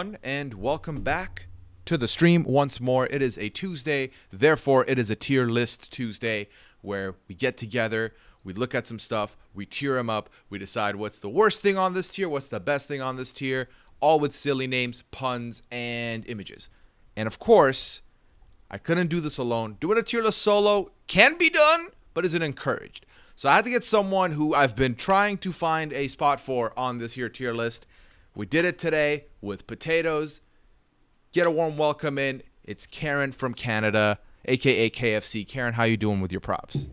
And welcome back to the stream once more. It is a Tuesday, therefore it is a tier list Tuesday where we get together, we look at some stuff, we tier them up, we decide what's the worst thing on this tier, what's the best thing on this tier, all with silly names, puns, and images. And of course, I couldn't do this alone. Doing a tier list solo can be done, but isn't encouraged. So I had to get someone who I've been trying to find a spot for on this here tier list. We did it today with potatoes. Get a warm welcome in. It's Karen from Canada, aka KFC. Karen, how you doing with your props?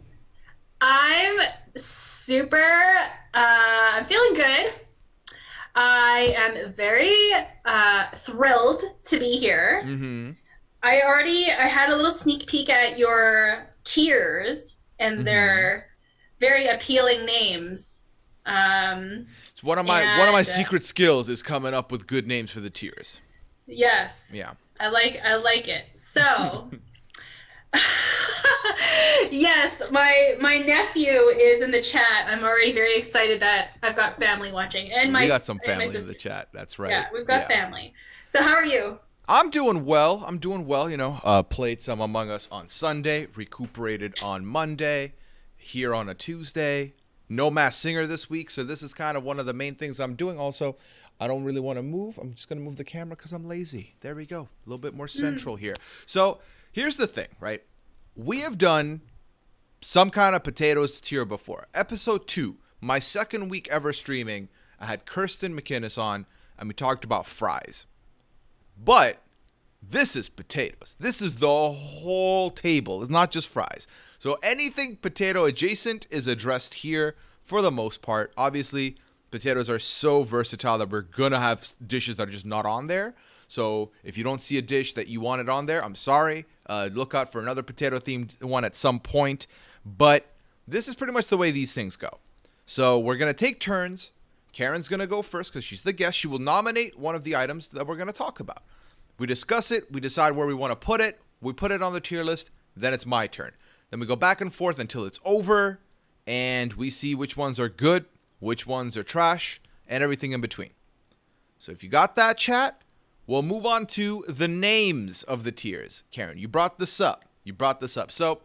I'm super, I'm feeling good. I am very thrilled to be here. Mm-hmm. I had a little sneak peek at your tiers and their very appealing names. It's one of my secret skills is coming up with good names for the tiers. Yes. Yeah. I like it. So yes, my nephew is in the chat. I'm already very excited that I've got family watching, and we got some family in the chat. That's right. Yeah, we've got family. So how are you? I'm doing well. You know, played some Among Us on Sunday, recuperated on Monday, here on a Tuesday. No Masked Singer this week, so this is kind of one of the main things I'm doing. Also, I don't really want to move. I'm just going to move the camera because I'm lazy. There we go. A little bit more central here. So here's the thing, right? We have done some kind of potatoes tier before. Episode 2, my second week ever streaming, I had Kirsten McInnes on, and we talked about fries. But this is potatoes. This is the whole table. It's not just fries. So anything potato adjacent is addressed here for the most part. Obviously, potatoes are so versatile that we're going to have dishes that are just not on there. So if you don't see a dish that you wanted on there, I'm sorry. Look out for another potato-themed one at some point. But this is pretty much the way these things go. So we're going to take turns. Karen's going to go first because she's the guest. She will nominate one of the items that we're going to talk about. We discuss it. We decide where we want to put it. We put it on the tier list. Then it's my turn. Then we go back and forth until it's over. And we see which ones are good, which ones are trash, and everything in between. So if you got that, chat, we'll move on to the names of the tiers. Karen, you brought this up. So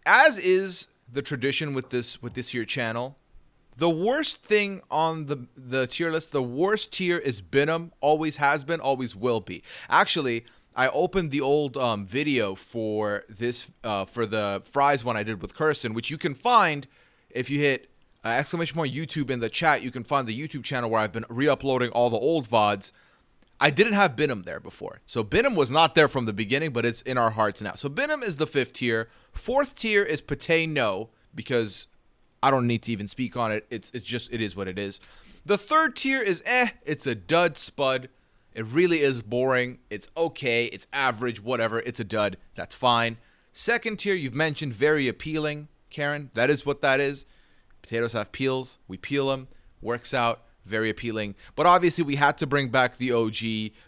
as is the tradition with this here channel, the worst thing on the tier list, the worst tier is Bingham. Always has been, always will be. Actually, I opened the old video for this for the fries one I did with Kirsten, which you can find if you hit exclamation point YouTube in the chat. You can find the YouTube channel where I've been re-uploading all the old VODs. I didn't have Bingham there before. So Bingham was not there from the beginning, but it's in our hearts now. So Bingham is the 5th tier. 4th tier is Poutine, because I don't need to even speak on it. It is what it is. The 3rd tier is it's a dud spud. It really is boring. It's okay. It's average, whatever. It's a dud. That's fine. 2nd tier, you've mentioned very appealing, Karen. That is what that is. Potatoes have peels. We peel them. Works out. Very appealing. But obviously, we had to bring back the OG,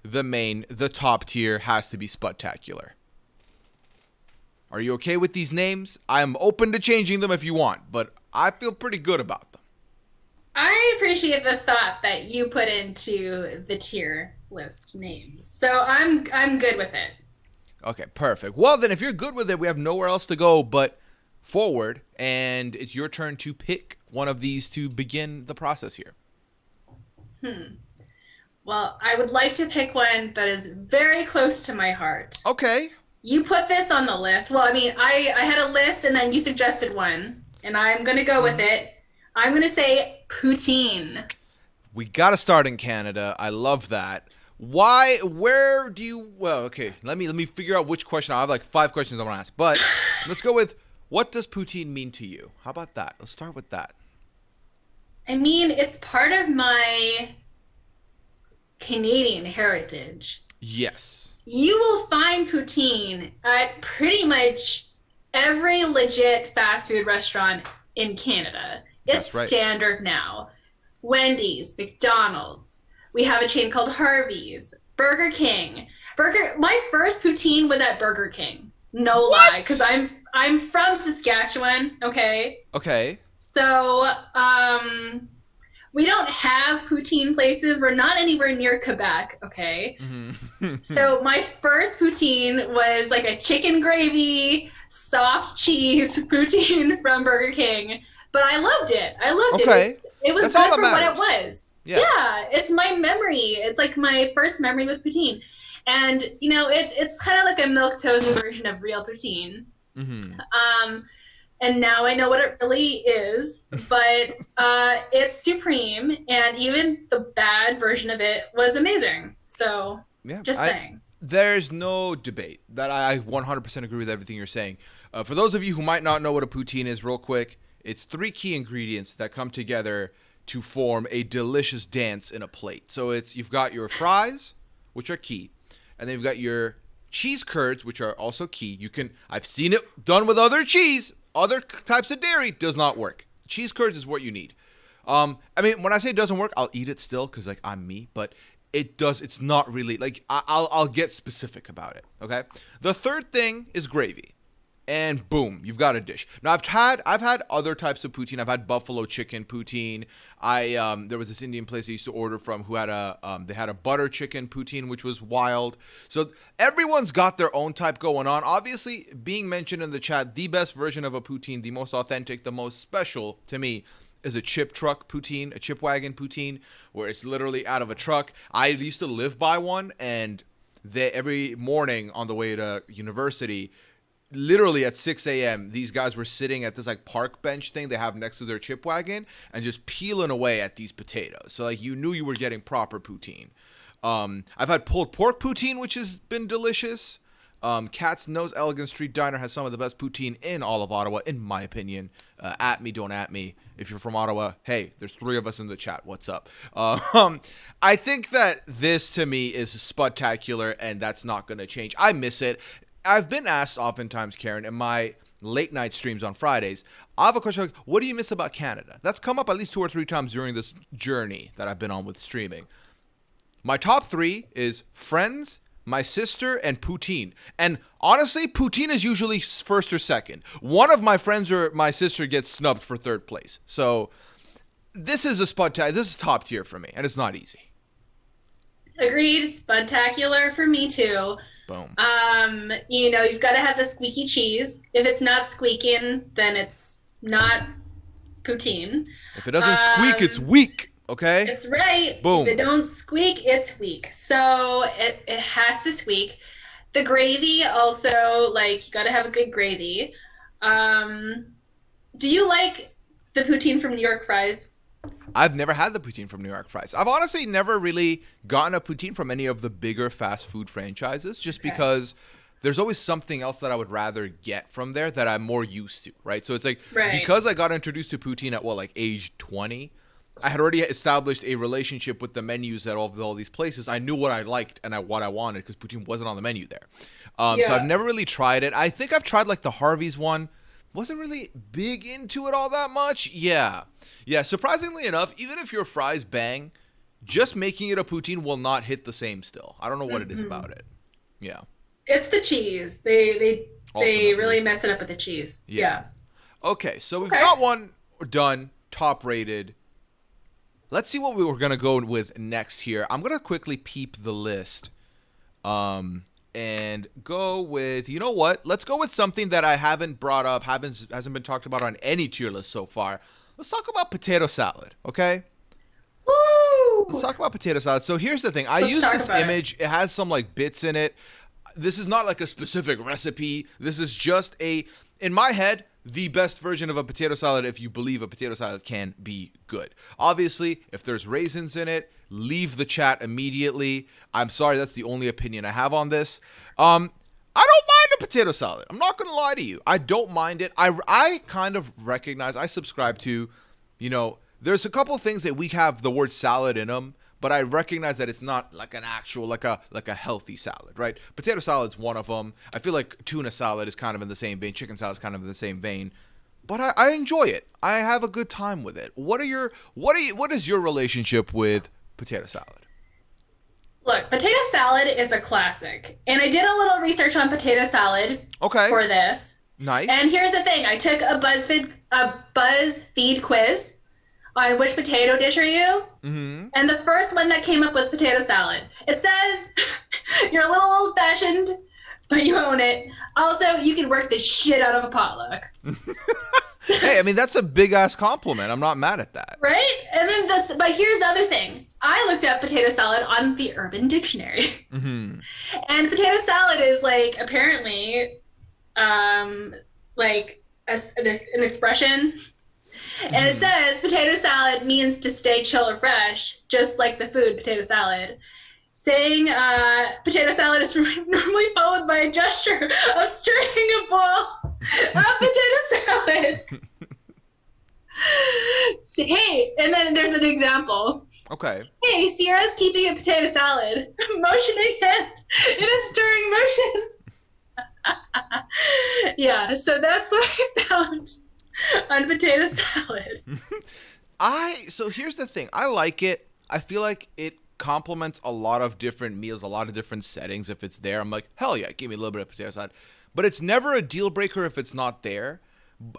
the main, the top tier has to be Spudtacular. Are you okay with these names? I'm open to changing them if you want, but I feel pretty good about them. I appreciate the thought that you put into the tier list names. So I'm good with it. Okay, perfect. Well, then if you're good with it, we have nowhere else to go but forward, and it's your turn to pick one of these to begin the process here. Well, I would like to pick one that is very close to my heart. Okay. You put this on the list. Well, I mean, I had a list and then you suggested one, and I'm going to go with it. I'm going to say poutine. We got to start in Canada. I love that. Why? Where do you? Well, okay. Let me figure out which question. I have like 5 questions I want to ask, but let's go with what does poutine mean to you? How about that? Let's start with that. I mean, it's part of my Canadian heritage. Yes. You will find poutine at pretty much every legit fast food restaurant in Canada. It's right. Standard now. Wendy's, McDonald's. We have a chain called Harvey's, Burger King. My first poutine was at Burger King. No lie, because I'm from Saskatchewan. Okay. Okay. So, we don't have poutine places. We're not anywhere near Quebec, okay? Mm-hmm. So my first poutine was like a chicken gravy, soft cheese poutine from Burger King. But I loved it. I loved it. Okay. It was That's all good that for what matters. it was. Yeah. Yeah, it's my memory. It's like my first memory with poutine. And you know, it's kind of like a milk toast version of real poutine. Mm-hmm. And now I know what it really is, but it's supreme, and even the bad version of it was amazing. So, Yeah. just saying. There's no debate that I 100% agree with everything you're saying. For those of you who might not know what a poutine is, real quick, it's 3 key ingredients that come together to form a delicious dance in a plate. So you've got your fries, which are key, and then you've got your cheese curds, which are also key. I've seen it done with other cheese. Other types of dairy does not work. Cheese curds is what you need. I mean, when I say it doesn't work, I'll eat it still because like I'm me, but it does. It's not really like I'll get specific about it. Okay. The third thing is gravy, and boom, you've got a dish. Now I've had other types of poutine. I've had buffalo chicken poutine. There was this Indian place I used to order from who had they had a butter chicken poutine, which was wild. So everyone's got their own type going on. Obviously, being mentioned in the chat, the best version of a poutine, the most authentic, the most special to me is a chip truck poutine, a chip wagon poutine, where it's literally out of a truck. I used to live by one, and every morning on the way to university, literally at 6 a.m., these guys were sitting at this like park bench thing they have next to their chip wagon and just peeling away at these potatoes. So like you knew you were getting proper poutine. I've had pulled pork poutine, which has been delicious. Cat's Nose Elegant Street Diner has some of the best poutine in all of Ottawa, in my opinion. At me, don't at me. If you're from Ottawa, hey, there's 3 of us in the chat. What's up? I think that this to me is spectacular, and that's not going to change. I miss it. I've been asked oftentimes, Karen, in my late night streams on Fridays, I have a question like, what do you miss about Canada? That's come up at least 2 or 3 times during this journey that I've been on with streaming. My top 3 is Friends, my sister, and poutine. And honestly, poutine is usually first or second. One of my friends or my sister gets snubbed for 3rd place. So this is this is top tier for me, and it's not easy. Agreed. Spectacular for me too. Boom. You know, you've got to have the squeaky cheese. If it's not squeaking, then it's not poutine. If it doesn't squeak, it's weak. Okay? It's right. Boom. If it don't squeak, it's weak. So it has to squeak. The gravy also, like, you got to have a good gravy. Do you like the poutine from New York Fries? I've never had the poutine from New York Fries. I've honestly never really gotten a poutine from any of the bigger fast food franchises just because there's always something else that I would rather get from there that I'm more used to, right? So it's like, because I got introduced to poutine at like age 20, I had already established a relationship with the menus at all these places. I knew what I liked and what I wanted because poutine wasn't on the menu there. So I've never really tried it. I think I've tried like the Harvey's one. Wasn't really big into it all that much. Yeah. Surprisingly enough, even if your fries bang, just making it a poutine will not hit the same still. I don't know what it is about it. Yeah. It's the cheese. They really mess it up with the cheese. Yeah. Okay, so we've got one done, top rated. Let's see what we were gonna go with next here. I'm gonna quickly peep the list. And go with, you know what? Let's go with something that I haven't brought up, hasn't been talked about on any tier list so far. Let's talk about potato salad, okay? Woo! Let's talk about potato salad. So here's the thing. I use this image. It has some like bits in it. This is not like a specific recipe. This is just in my head, the best version of a potato salad if you believe a potato salad can be good. Obviously, if there's raisins in it, leave the chat immediately. I'm sorry, that's the only opinion I have on this. I don't mind a potato salad. I'm not going to lie to you. I don't mind it. I kind of recognize, I subscribe to, there's a couple things that we have the word salad in them, but I recognize that it's not like an actual, like a healthy salad, right? Potato salad's one of them. I feel like tuna salad is kind of in the same vein. Chicken salad is kind of in the same vein. But I enjoy it. I have a good time with it. What is your relationship with potato salad? Look, potato salad is a classic. And I did a little research on potato salad for this. Nice. And here's the thing. I took a BuzzFeed quiz on which potato dish are you? Mm-hmm. And the first one that came up was potato salad. It says you're a little old-fashioned, but you own it. Also, you can work the shit out of a potluck. Hey, I mean, that's a big-ass compliment. I'm not mad at that. Right? And then but here's the other thing. I looked up potato salad on the Urban Dictionary. Mm-hmm. And potato salad is like apparently like an expression. And it says potato salad means to stay chill or fresh, just like the food potato salad. Saying potato salad is normally followed by a gesture of stirring a bowl of potato salad. See, hey, and then there's an example. Okay. Hey, Sierra's keeping a potato salad, motioning it in a stirring motion. Yeah, so that's what I found on potato salad. So here's the thing. I like it. I feel like it complements a lot of different meals, a lot of different settings. If it's there, I'm like, hell yeah, give me a little bit of potato salad. But it's never a deal breaker if it's not there.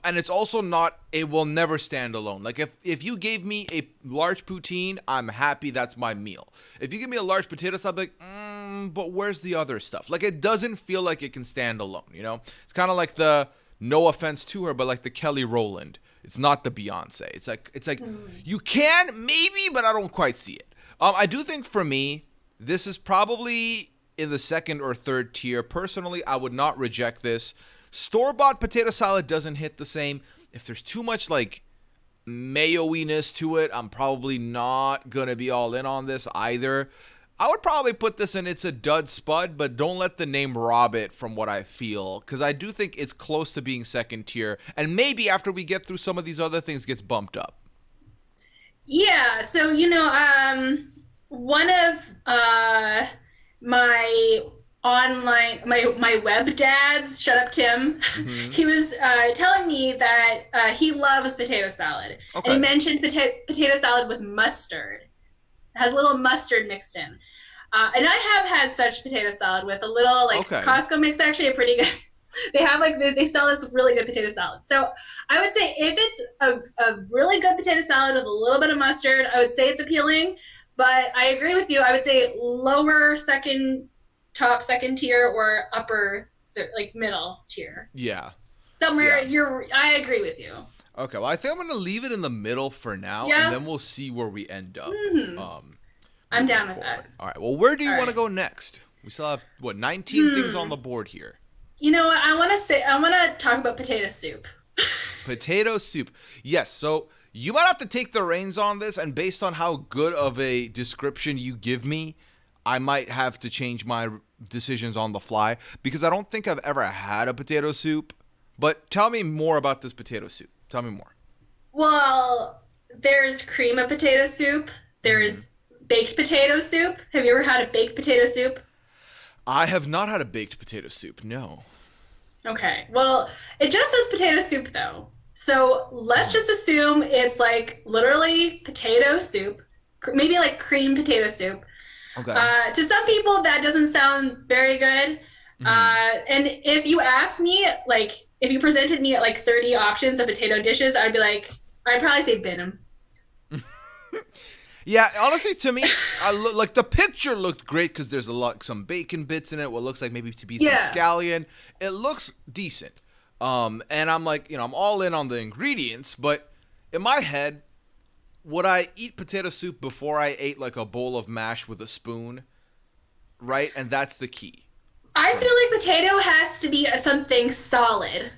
And it's also not, it will never stand alone. Like if you gave me a large poutine, I'm happy that's my meal. If you give me a large potato salad, I'm like, but where's the other stuff? Like it doesn't feel like it can stand alone, you know? It's kind of like no offense to her, but like the Kelly Rowland. It's not the Beyonce. It's like you can maybe, but I don't quite see it. I do think for me, this is probably in the second or third tier. Personally, I would not reject this. Store-bought potato salad doesn't hit the same. If there's too much like mayo-iness to it, I'm probably not gonna be all in on this either. I would probably put this in it's a dud spud, but don't let the name rob it from what I feel, because I do think it's close to being second tier, and maybe after we get through some of these other things gets bumped up. Yeah, so one of my my web dads, shut up Tim, he was telling me that he loves potato salad. Okay. And he mentioned potato salad with mustard. It has a little mustard mixed in. And I have had such potato salad with a little Costco mix, actually a pretty good. They have they sell this really good potato salad. So I would say if it's a really good potato salad with a little bit of mustard, I would say it's appealing. But I agree with you. I would say lower top second tier or upper middle tier. Yeah. Somewhere I agree with you. Okay, well I think I'm gonna leave it in the middle for now, Yeah. and then we'll see where we end up. I'm down with that. All right. Well, where do you want to go next? We still have 19 things on the board here. You know what? I want to talk about potato soup. Potato soup. Yes. So you might have to take the reins on this, and based on how good of a description you give me, I might have to change my decisions on the fly, because I don't think I've ever had a potato soup. But tell me more about this potato soup. Tell me more. Well, there's cream of potato soup. There's baked potato soup. Have you ever had a baked potato soup? I have not had a baked potato soup, no. Okay. Well, it just says potato soup, though. So let's just assume it's literally potato soup, maybe cream potato soup. Okay. To some people, that doesn't sound very good. And if you asked me, if you presented me 30 options of potato dishes, I'd probably say bin 'em. Yeah, honestly, to me, the picture looked great because there's some bacon bits in it. What looks like maybe to be some scallion. It looks decent. And I'm I'm all in on the ingredients, but in my head, would I eat potato soup before I ate a bowl of mash with a spoon? Right? And that's the key. I feel like potato has to be something solid.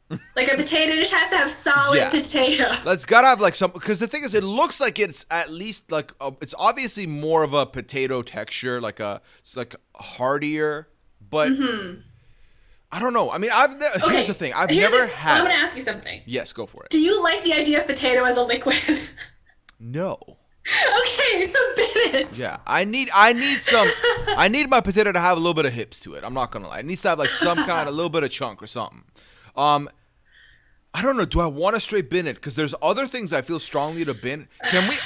A potato dish has to have solid potato. It's gotta have some, because the thing is, it looks like it's at least it's obviously more of a potato texture, it's heartier, but I don't know. I mean, here's the thing. I've never had. I'm gonna ask you something. Yes, go for it. Do you like the idea of potato as a liquid? No. Okay, so bin it. Yeah, I need some. I need my potato to have a little bit of hips to it. I'm not gonna lie. It needs to have some kind of little bit of chunk or something. I don't know. Do I want to straight bin it? Because there's other things I feel strongly to bin.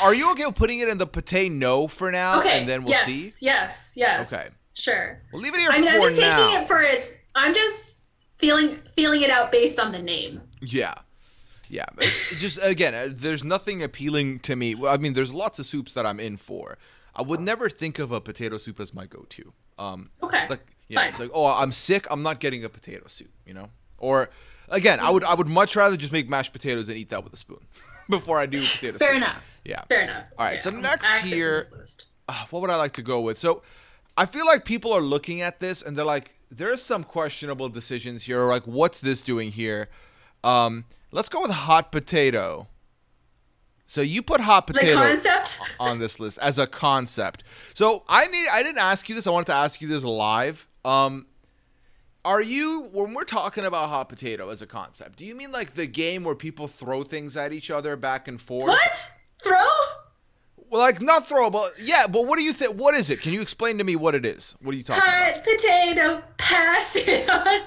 Are you okay with putting it in the potato for now, and then we'll see? Yes. Okay. Sure. We'll leave it here for I'm just now. taking it for its. I'm just feeling it out based on the name. Yeah. Yeah, it just again, there's nothing appealing to me. Well, I mean, there's lots of soups that I'm in for. I would never think of a potato soup as my go-to. Okay. It's like, it's like, oh, I'm sick. I'm not getting a potato soup, Or again, I would much rather just make mashed potatoes and eat that with a spoon before I do potato Fair soup. enough. Yeah. Fair enough. All right. Yeah, So I'm next accessing here, this list. what would I like to go with? So I feel like people are looking at this and they're like, there's some questionable decisions here. Or like, what's this doing here? Let's go with hot potato. So you put hot potato The concept on this list as a concept. So I didn't ask you this. I wanted to ask you this live. Are you, when we're talking about hot potato as a concept, do you mean like the game where people throw things at each other back and forth? What? Throw? Well, like not throw, but yeah. But what do you think? What is it? Can you explain to me what it is? What are you talking about? Hot potato, pass it on.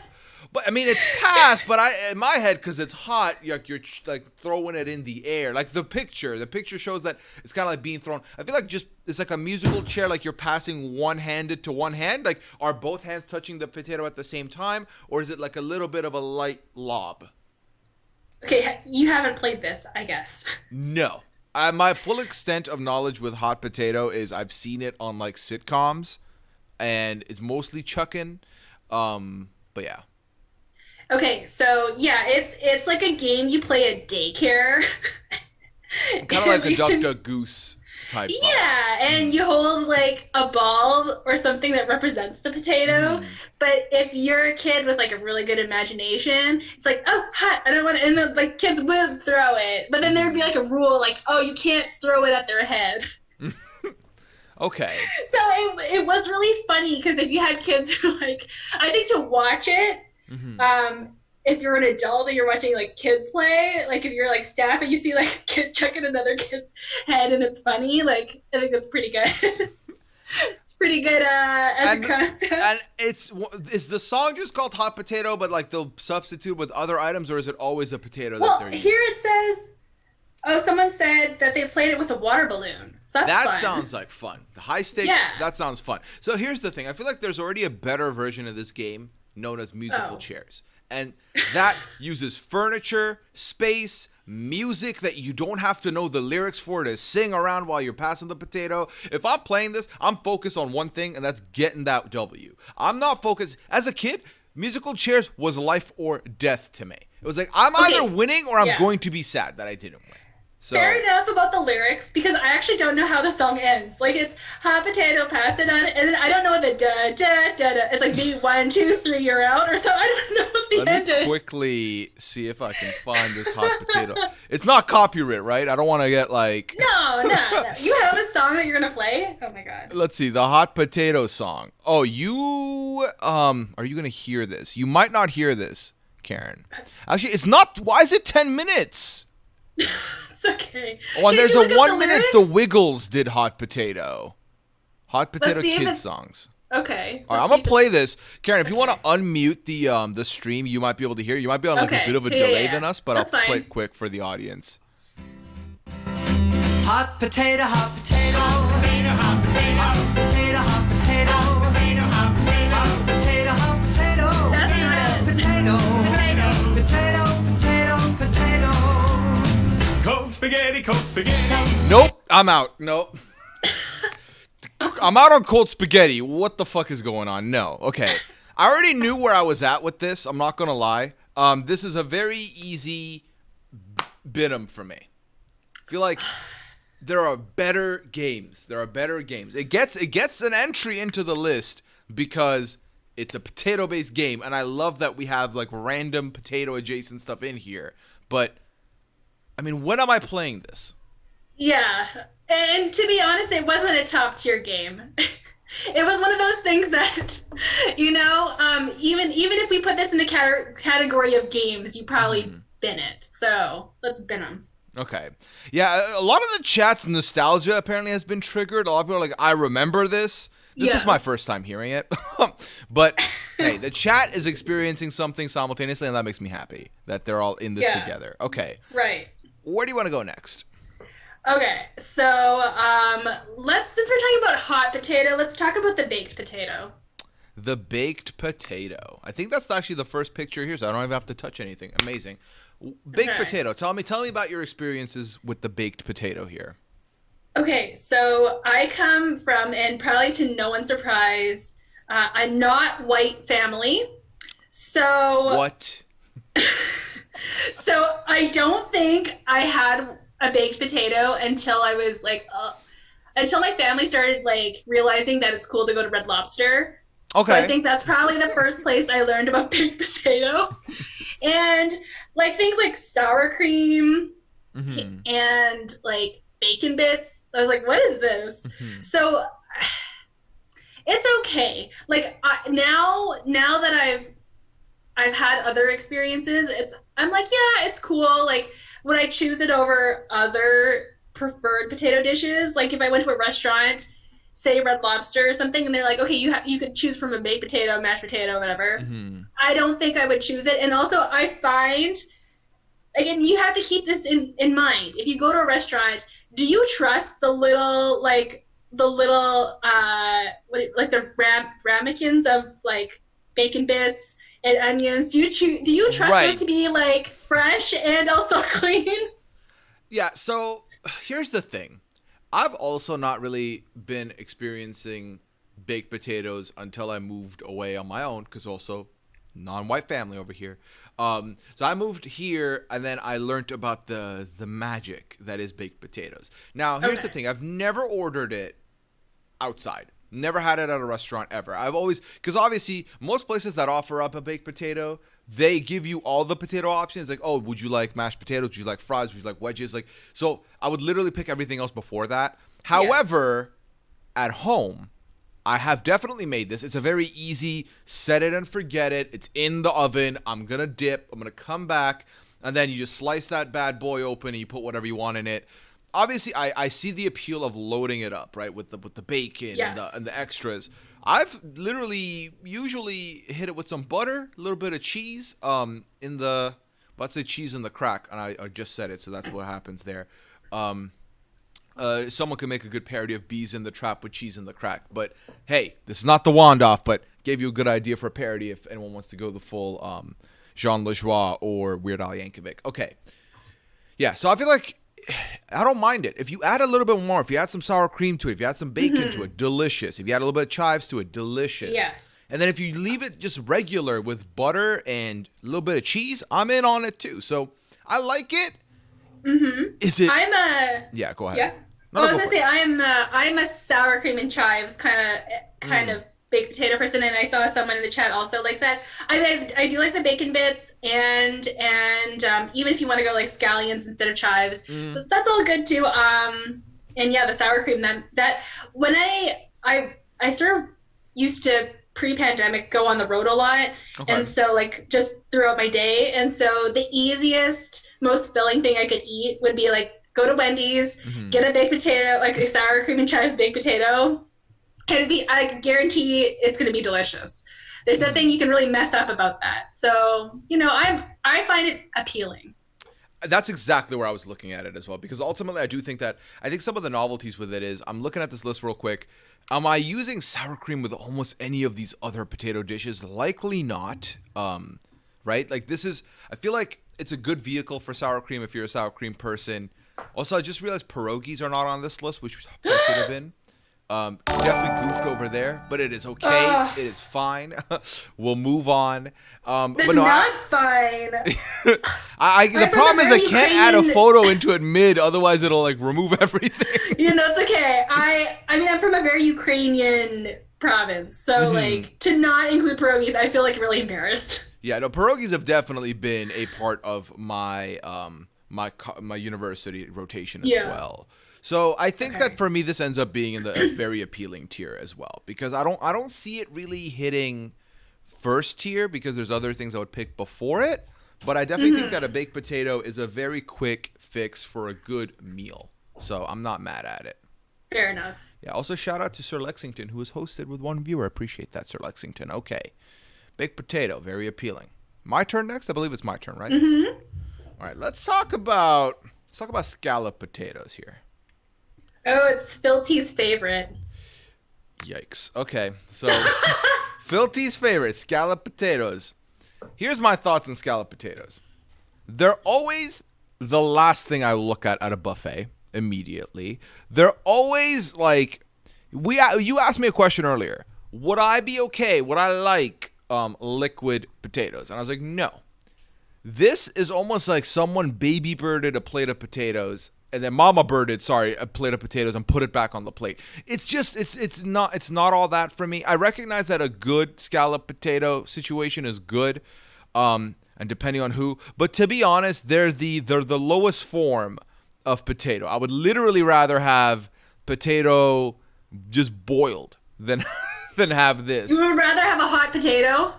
But I mean, it's pass. But in my head, because it's hot, you're like throwing it in the air. Like the picture shows that it's kind of like being thrown. I feel like it's like a musical chair. Like you're passing one-handed to one hand. Like are both hands touching the potato at the same time, or is it like a little bit of a light lob? Okay, you haven't played this, I guess. No. My full extent of knowledge with hot potato is I've seen it on like sitcoms, and it's mostly chucking. But yeah. Okay, so yeah, it's like a game you play at daycare. Kind of like a Duck Goose type. Yeah, and you hold like a ball or something that represents the potato. But if you're a kid with like a really good imagination, it's like, oh, hot, I don't want to, and then like kids would throw it. But then there'd be like a rule like, oh, you can't throw it at their head. Okay. So it was really funny because if you had kids who like, I think to watch it, if you're an adult and you're watching like kids play, like if you're like staff and you see like a kid chucking another kid's head and it's funny, like I think it's pretty good. It's pretty good as a concept. And is the song just called Hot Potato, but like they'll substitute with other items, or is it always a potato that they're using? Here it says, oh, someone said that they played it with a water balloon. So that's fun. Sounds like fun. The high stakes, that sounds fun. So here's the thing. I feel like there's already a better version of this game known as musical chairs. And that uses furniture, space, music that you don't have to know the lyrics for to sing around while you're passing the potato. If I'm playing this, I'm focused on one thing, and that's getting that W. I'm not focused. As a kid, musical chairs was life or death to me. It was like, I'm either winning or I'm going to be sad that I didn't win. So, fair enough about the lyrics, because I actually don't know how the song ends. Like, it's hot potato, pass it on, and then I don't know what the da da da da. It's like maybe 1, 2, 3, you're out, or so. I don't know what the end is. Let me quickly see if I can find this hot potato. It's not copyright, right? I don't want to get like. No. You have a song that you're gonna play? Oh my god. Let's see, the hot potato song. Oh, you are you gonna hear this? You might not hear this, Karen. Actually, it's not. Why is it 10 minutes? It's okay. Oh, and there's a 1 minute The Wiggles did Hot Potato. Hot Potato Kids songs. Okay. All right, I'm going to play this. Karen, if you want to unmute the stream, you might be able to hear. You might be on like a bit of a delay than us, but I'll play it quick for the audience. Hot potato, hot potato. Hot potato, hot potato. Hot potato, hot potato. Hot potato, hot potato. Hot potato, hot potato. That's not it. Potato, potato, potato, potato. Cold spaghetti, cold spaghetti. Nope, I'm out. Nope. I'm out on cold spaghetti. What the fuck is going on? No. Okay. I already knew where I was at with this. I'm not going to lie. This is a very easy bit for me. I feel like there are better games. It gets an entry into the list because it's a potato-based game, and I love that we have like random potato-adjacent stuff in here. But I mean, when am I playing this? Yeah, and to be honest, it wasn't a top tier game. It was one of those things that, even if we put this in the category of games, you probably bin it. So let's bin them. Okay. Yeah, a lot of the chat's nostalgia apparently has been triggered. A lot of people are like, I remember this. This is my first time hearing it. But, hey, the chat is experiencing something simultaneously, and that makes me happy that they're all in this together. Okay. Right. Where do you want to go next? Okay, so since we're talking about hot potato, let's talk about the baked potato. The baked potato. I think that's actually the first picture here, so I don't even have to touch anything. Amazing. Baked Okay. potato. Tell me about your experiences with the baked potato here. Okay, so I come from, and probably to no one's surprise, a not white family. So, What? so I don't think I had a baked potato until I was like, until my family started like realizing that it's cool to go to Red Lobster. So I Okay. think that's probably the first place I learned about baked potato. And like things like sour cream Mm-hmm. and like bacon bits. I was like, what is this? Mm-hmm. So it's okay. Like now that I've had other experiences, I'm like, yeah, it's cool. Like, would I choose it over other preferred potato dishes? Like if I went to a restaurant, say Red Lobster or something, and they're like, okay, you could choose from a baked potato, mashed potato, whatever. Mm-hmm. I don't think I would choose it. And also I find, again, you have to keep this in mind. If you go to a restaurant, do you trust like the ramekins of like bacon bits and onions? Do you trust Right. those to be like fresh and also clean? Yeah, so here's the thing. I've also not really been experiencing baked potatoes until I moved away on my own, because also non-white family over here. So I moved here, and then I learned about the magic that is baked potatoes. Now, here's the Okay. thing. I've never ordered it outside. Never had it at a restaurant ever. I've always, because obviously most places that offer up a baked potato, they give you all the potato options. Like, oh, would you like mashed potatoes? Would you like fries? Would you like wedges? Like, so I would literally pick everything else before that. However, at home, I have definitely made this. It's a very easy set it and forget it. It's in the oven. I'm going to dip. I'm going to come back. And then you just slice that bad boy open and you put whatever you want in it. Obviously, I see the appeal of loading it up, right, with the bacon Yes. and the extras. I've literally usually hit it with some butter, a little bit of cheese, let's say cheese in the crack, and I just said it, so that's what happens there. Someone could make a good parody of Bees in the Trap with cheese in the crack, but hey, this is not the wand off, but gave you a good idea for a parody if anyone wants to go the full Jean Lajoie or Weird Al Yankovic. Okay, yeah, so I feel like I don't mind it. If you add a little bit more, if you add some sour cream to it, if you add some bacon to it, delicious. If you add a little bit of chives to it, delicious. Yes. And then if you leave it just regular with butter and a little bit of cheese, I'm in on it too. So I like it. Mm-hmm. Is it? Yeah, go ahead. Yeah. No, Well, I go was for gonna it. say I'm a sour cream and chives kind of baked potato person, and I saw someone in the chat also likes that. I do like the bacon bits, and even if you want to go like scallions instead of chives, that's all good too. And yeah, the sour cream that when I sort of used to pre-pandemic go on the road a lot, Okay. and so like just throughout my day, and so the easiest, most filling thing I could eat would be like go to Wendy's, get a baked potato, like a sour cream and chives baked potato. I guarantee it's going to be delicious. There's nothing you can really mess up about that. So, I find it appealing. That's exactly where I was looking at it as well, because ultimately I think some of the novelties with it is, I'm looking at this list real quick. Am I using sour cream with almost any of these other potato dishes? Likely not. Right? Like I feel like it's a good vehicle for sour cream if you're a sour cream person. Also, I just realized pierogies are not on this list, which they should have been. Definitely goofed over there, but it is okay. It is fine. We'll move on. It's But no, not fine. the I'm problem from a is I can't add a Ukrainian- photo into it mid, otherwise it'll like remove everything. It's okay. I'm from a very Ukrainian province, so like to not include pierogies, I feel like really embarrassed. Yeah, no, pierogies have definitely been a part of my my university rotation as well. So I think that for me this ends up being in the very appealing tier as well, because I don't see it really hitting first tier, because there's other things I would pick before it, but I definitely think that a baked potato is a very quick fix for a good meal. So I'm not mad at it. Fair enough. Yeah, also shout out to Sir Lexington, who was hosted with one viewer. Appreciate that, Sir Lexington. Okay. Baked potato, very appealing. My turn next? I believe it's my turn, right? Mm-hmm. All right, let's talk about scalloped potatoes here. Oh, it's Filty's favorite. Yikes. Okay, so Filthy's favorite, scalloped potatoes. Here's my thoughts on scalloped potatoes. they're always the last thing I look at a buffet immediately. They're always like, you asked me a question earlier. Would I be okay? Would I like liquid potatoes? And I was like, no. This is almost like someone baby birded a plate of potatoes and then mama birded, a plate of potatoes and put it back on the plate. It's just, it's not all that for me. I recognize that a good scalloped potato situation is good, and depending on who. But to be honest, they're the lowest form of potato. I would literally rather have potato just boiled than have this. You would rather have a hot potato?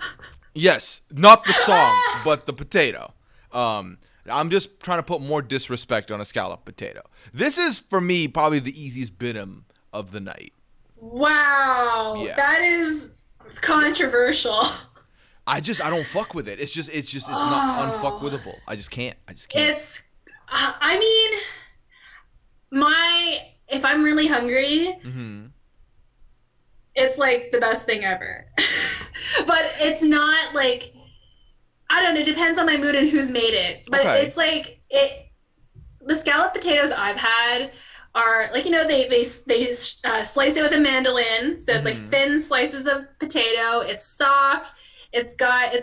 Yes, not the song, but the potato. I'm just trying to put more disrespect on a scalloped potato. This is, for me, probably the easiest bitum of the night. Wow. Yeah. That is controversial. I don't fuck with it. It's not unfuckwithable. I just can't. It's, I mean, if I'm really hungry, it's like the best thing ever. But it's not like, I don't know, it depends on my mood and who's made it. But it's like, the scalloped potatoes I've had are like, they slice it with a mandolin. So it's like thin slices of potato. It's soft. It's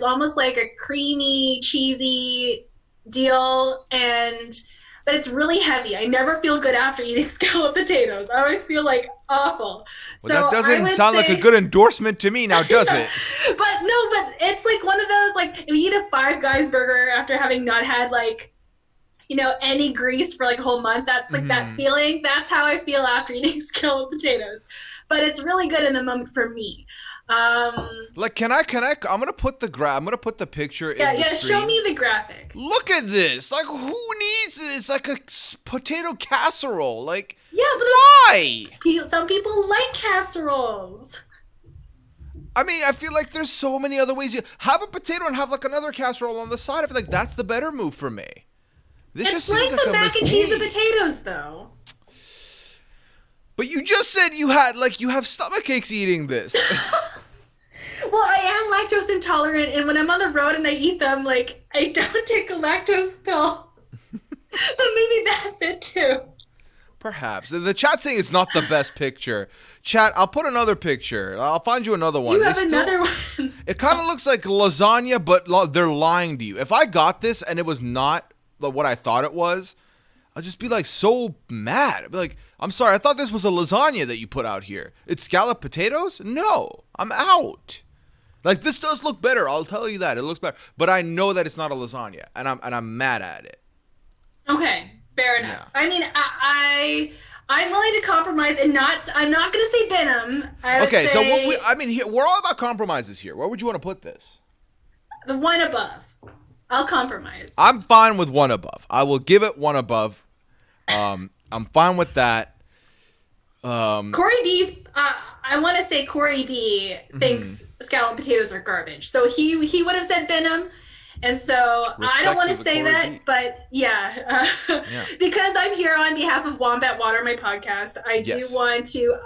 almost like a creamy, cheesy deal. But it's really heavy. I never feel good after eating scalloped potatoes. I always feel like awful. Well, that doesn't sound like a good endorsement to me now, does it? But it's like one of those, like, if you eat a Five Guys burger after having not had, like, any grease for like a whole month, that's like that feeling. That's how I feel after eating scalloped potatoes. But it's really good in the moment for me. Like, I'm gonna put the picture in the screen. Show me the graphic. Look at this. Like, who needs this? Like a potato casserole. Like, yeah, but why? Some people like casseroles. I mean, I feel like there's so many other ways. You have a potato and have like another casserole on the side. I feel like that's the better move for me. This It's like the mac and cheese of potatoes, though. But you just said you have stomach aches eating this. Well, I am lactose intolerant, and when I'm on the road and I eat them, like, I don't take a lactose pill. So maybe that's it too. Perhaps. The chat saying it's not the best picture. Chat, I'll put another picture. I'll find you another one. You have another one. It kind of looks like lasagna, but they're lying to you. If I got this and it was not what I thought it was, I'll just be like so mad. I'd be like, I'm sorry, I thought this was a lasagna that you put out here. It's scalloped potatoes? No, I'm out. Like, this does look better. I'll tell you that. It looks better. But I know that it's not a lasagna, and I'm mad at it. Okay, fair enough. Yeah. I mean, I'm willing to compromise and I'm not going to say Benham. Okay, so we're all about compromises here. Where would you want to put this? The one above. I'll compromise. I'm fine with one above. I will give it one above. I'm fine with that. Corey B, I want to say Corey B thinks scalloped potatoes are garbage. So he would have said Benham. And so I don't want to say that, B. But yeah, because I'm here on behalf of Wombat Water, my podcast, I do want to,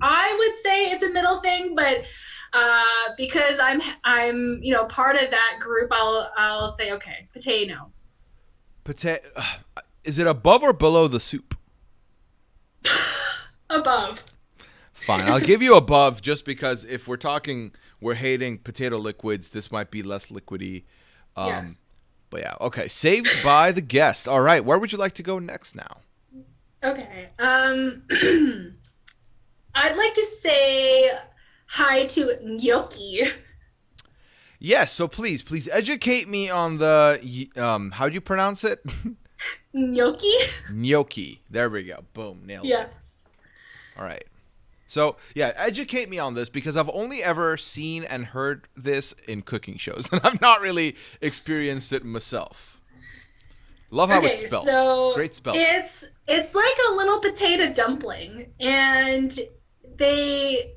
I would say it's a middle thing, but because I'm part of that group, I'll say, okay, potato. Is it above or below the soup? Above. Fine, I'll give you above just because if we're hating potato liquids, this might be less liquidy. Yes. But yeah, okay. Saved by the guest. All right, where would you like to go next now? Okay. I'd like to say hi to Gnocchi. Yes, so please educate me on the how do you pronounce it? Gnocchi. Gnocchi. There we go. Boom, nailed it. Yes. All right. So, yeah, educate me on this because I've only ever seen and heard this in cooking shows, and I've not really experienced it myself. Love how it's spelled. So great spell. It's like a little potato dumpling, and the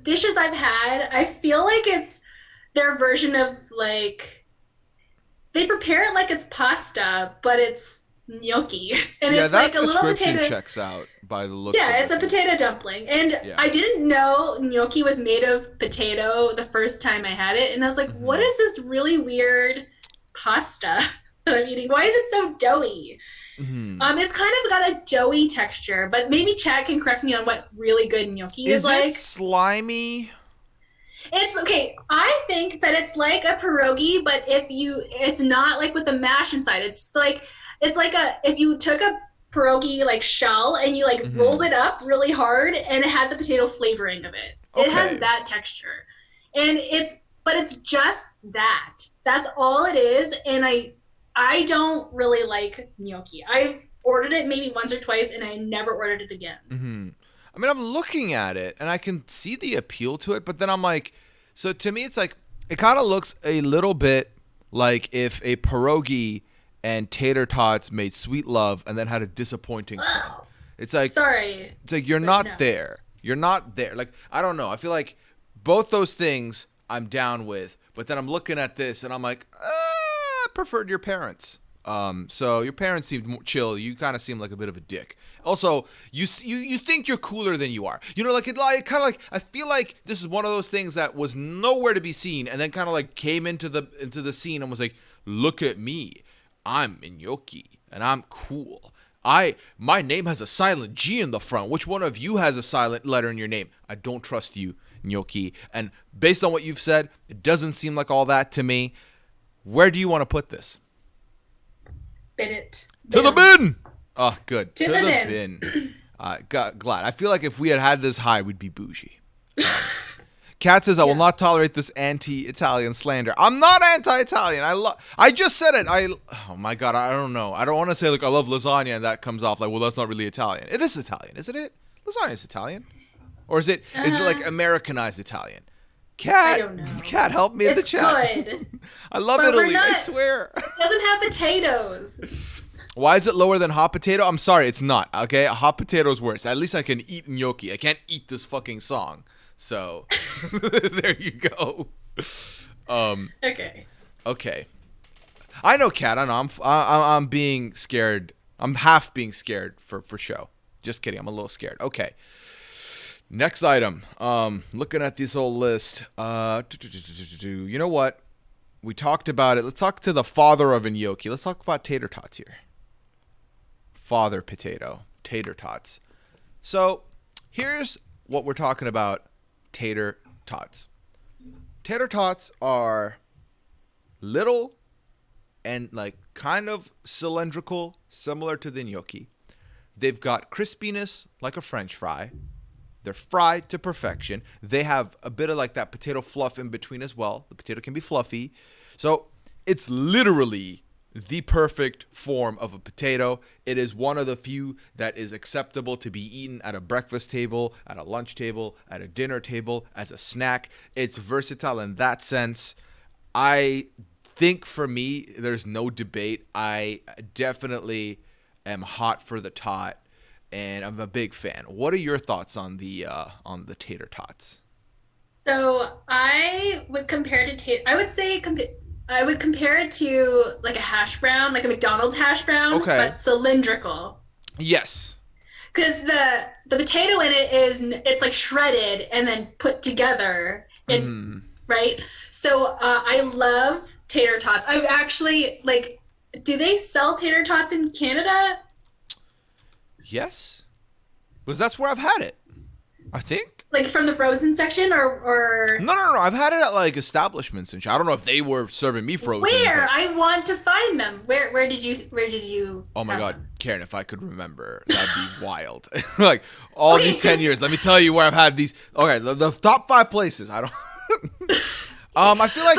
dishes I've had, I feel like it's their version of, like, they prepare it like it's pasta, but it's gnocchi, and it's like a little potato. Checks out by the look. Yeah, it's a potato dumpling, and I didn't know gnocchi was made of potato the first time I had it, and I was like, "What is this really weird pasta that I'm eating. Why is it so doughy? It's kind of got a doughy texture, but maybe Chad can correct me on what really good gnocchi is like. Is it slimy? It's okay. I think that it's like a pierogi, but it's not like with a mash inside. It's like if you took a pierogi like shell and you like rolled it up really hard and it had the potato flavoring of it. It has that texture, and it's just that. That's all it is, and I don't really like gnocchi. I've ordered it maybe once or twice, and I never ordered it again. I mean, I'm looking at it, and I can see the appeal to it, but then I'm like, so to me, it's like, it kind of looks a little bit like if a pierogi and tater tots made sweet love and then had a disappointing son. It's like, sorry. It's like, you're not there. You're not there. Like, I don't know. I feel like both those things I'm down with, but then I'm looking at this, and I'm like, I preferred your parents. So your parents seemed more chill. You kind of seem like a bit of a dick. Also, you think you're cooler than you are. You know, like it kind of like, I feel like this is one of those things that was nowhere to be seen, and then kind of like came into the scene and was like, look at me, I'm gnocchi and I'm cool. My name has a silent G in the front. Which one of you has a silent letter in your name? I don't trust you, gnocchi. And based on what you've said, it doesn't seem like all that to me. Where do you want to put this? Bin it. To the bin. Oh, good. To the bin. Glad. I feel like if we had this high, we'd be bougie. Kat says, I will not tolerate this anti-Italian slander. I'm not anti-Italian. I just said it. Oh my God. I don't know. I don't want to say like I love lasagna and that comes off like, well, that's not really Italian. It is Italian, isn't it? Lasagna is Italian. Or is it like Americanized Italian? Kat, I don't know. Kat, help me in the chat. It's good. I love But Italy. we're I not- swear. It doesn't have potatoes. Why is it lower than hot potato? I'm sorry, it's not. Okay, a hot potato is worse. At least I can eat gnocchi. I can't eat this fucking song. So there you go. Okay. Okay. I know, Kat. I know. I'm being scared. I'm half being scared for show. Just kidding. I'm a little scared. Okay. Next item. Looking at this whole list. You know what? We talked about it. Let's talk to the father of a gnocchi. Let's talk about tater tots here. Father potato. Tater tots. So here's what we're talking about. Tater tots. Tater tots are little and like kind of cylindrical, similar to the gnocchi. They've got crispiness like a French fry. They're fried to perfection. They have a bit of like that potato fluff in between as well. The potato can be fluffy. So it's literally the perfect form of a potato. It is one of the few that is acceptable to be eaten at a breakfast table, at a lunch table, at a dinner table, as a snack. It's versatile in that sense. I think for me, there's no debate. I definitely am hot for the tot, and I'm a big fan. What are your thoughts on the tater tots? So I would compare it to I would compare it to like a hash brown, like a McDonald's hash brown, Okay. but cylindrical. Yes. Because the potato in it it's like shredded and then put together, and right. So I love tater tots. I've actually do they sell tater tots in Canada? Yes. Because that's where I've had it. I think. Like from the frozen section or No. I've had it at like establishments and shit. I don't know if they were serving me frozen. Where? but- I want to find them. Where did you Oh my have God, them? Karen, if I could remember, that'd be wild. Like all Okay, these 10 years, let me tell you where I've had these. Okay, the top 5 places. I don't. I feel like.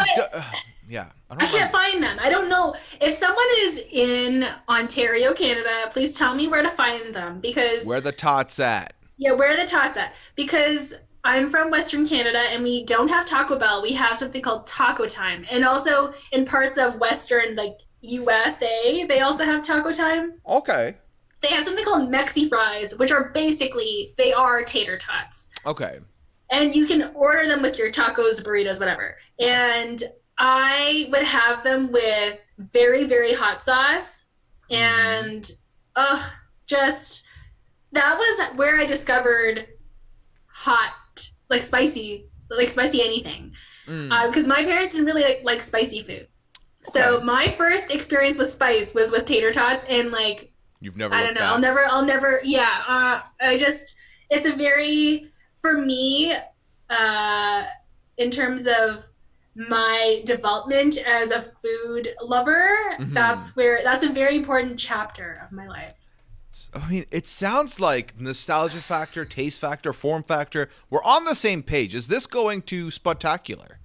Yeah. I can't find them. I don't know. If someone is in Ontario, Canada, please tell me where to find them because Where the tots at? yeah, where are the tots at? Because I'm from Western Canada and we don't have Taco Bell. We have something called Taco Time. And also in parts of Western like USA, they also have Taco Time. Okay. They have something called Mexi Fries, which are basically they are tater tots. Okay. And you can order them with your tacos, burritos, whatever. And I would have them with very, very hot sauce. And just that was where I discovered hot, like spicy anything. Because my parents didn't really like spicy food. So Okay. my first experience with spice was with tater tots, and like You've never I looked don't know, back. I'll never, yeah. It's a very for me, uh, in terms of my development as a food lover. Mhm. That's a very important chapter of my life. I mean, it sounds like nostalgia factor, taste factor, form factor. We're on the same page. Is this going to spectacular?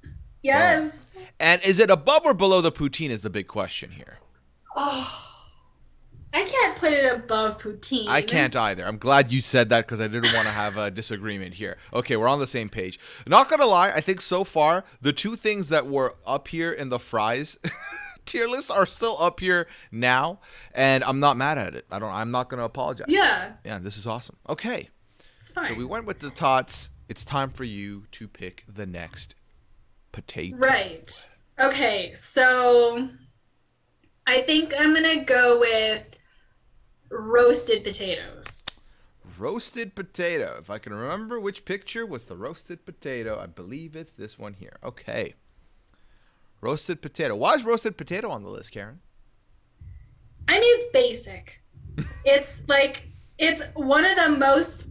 Boom. Yes. And is it above or below the poutine is the big question here. Oh, I can't put it above poutine. I can't either. I'm glad you said that because I didn't want to have a disagreement here. Okay, we're on the same page. Not gonna lie, I think so far the two things that were up here in the fries tier list are still up here now, and I'm not mad at it. I'm not gonna apologize. Yeah, Yeah, this is awesome. Okay, it's fine. so we went with the tots. It's time for you to pick the next potato. Right. Okay, so I think I'm gonna go with roasted potatoes. Roasted potato. If I can remember which picture was the roasted potato, I believe it's this one here. Okay. Roasted potato. Why is roasted potato on the list, Karen? I mean, it's basic. It's like it's one of the most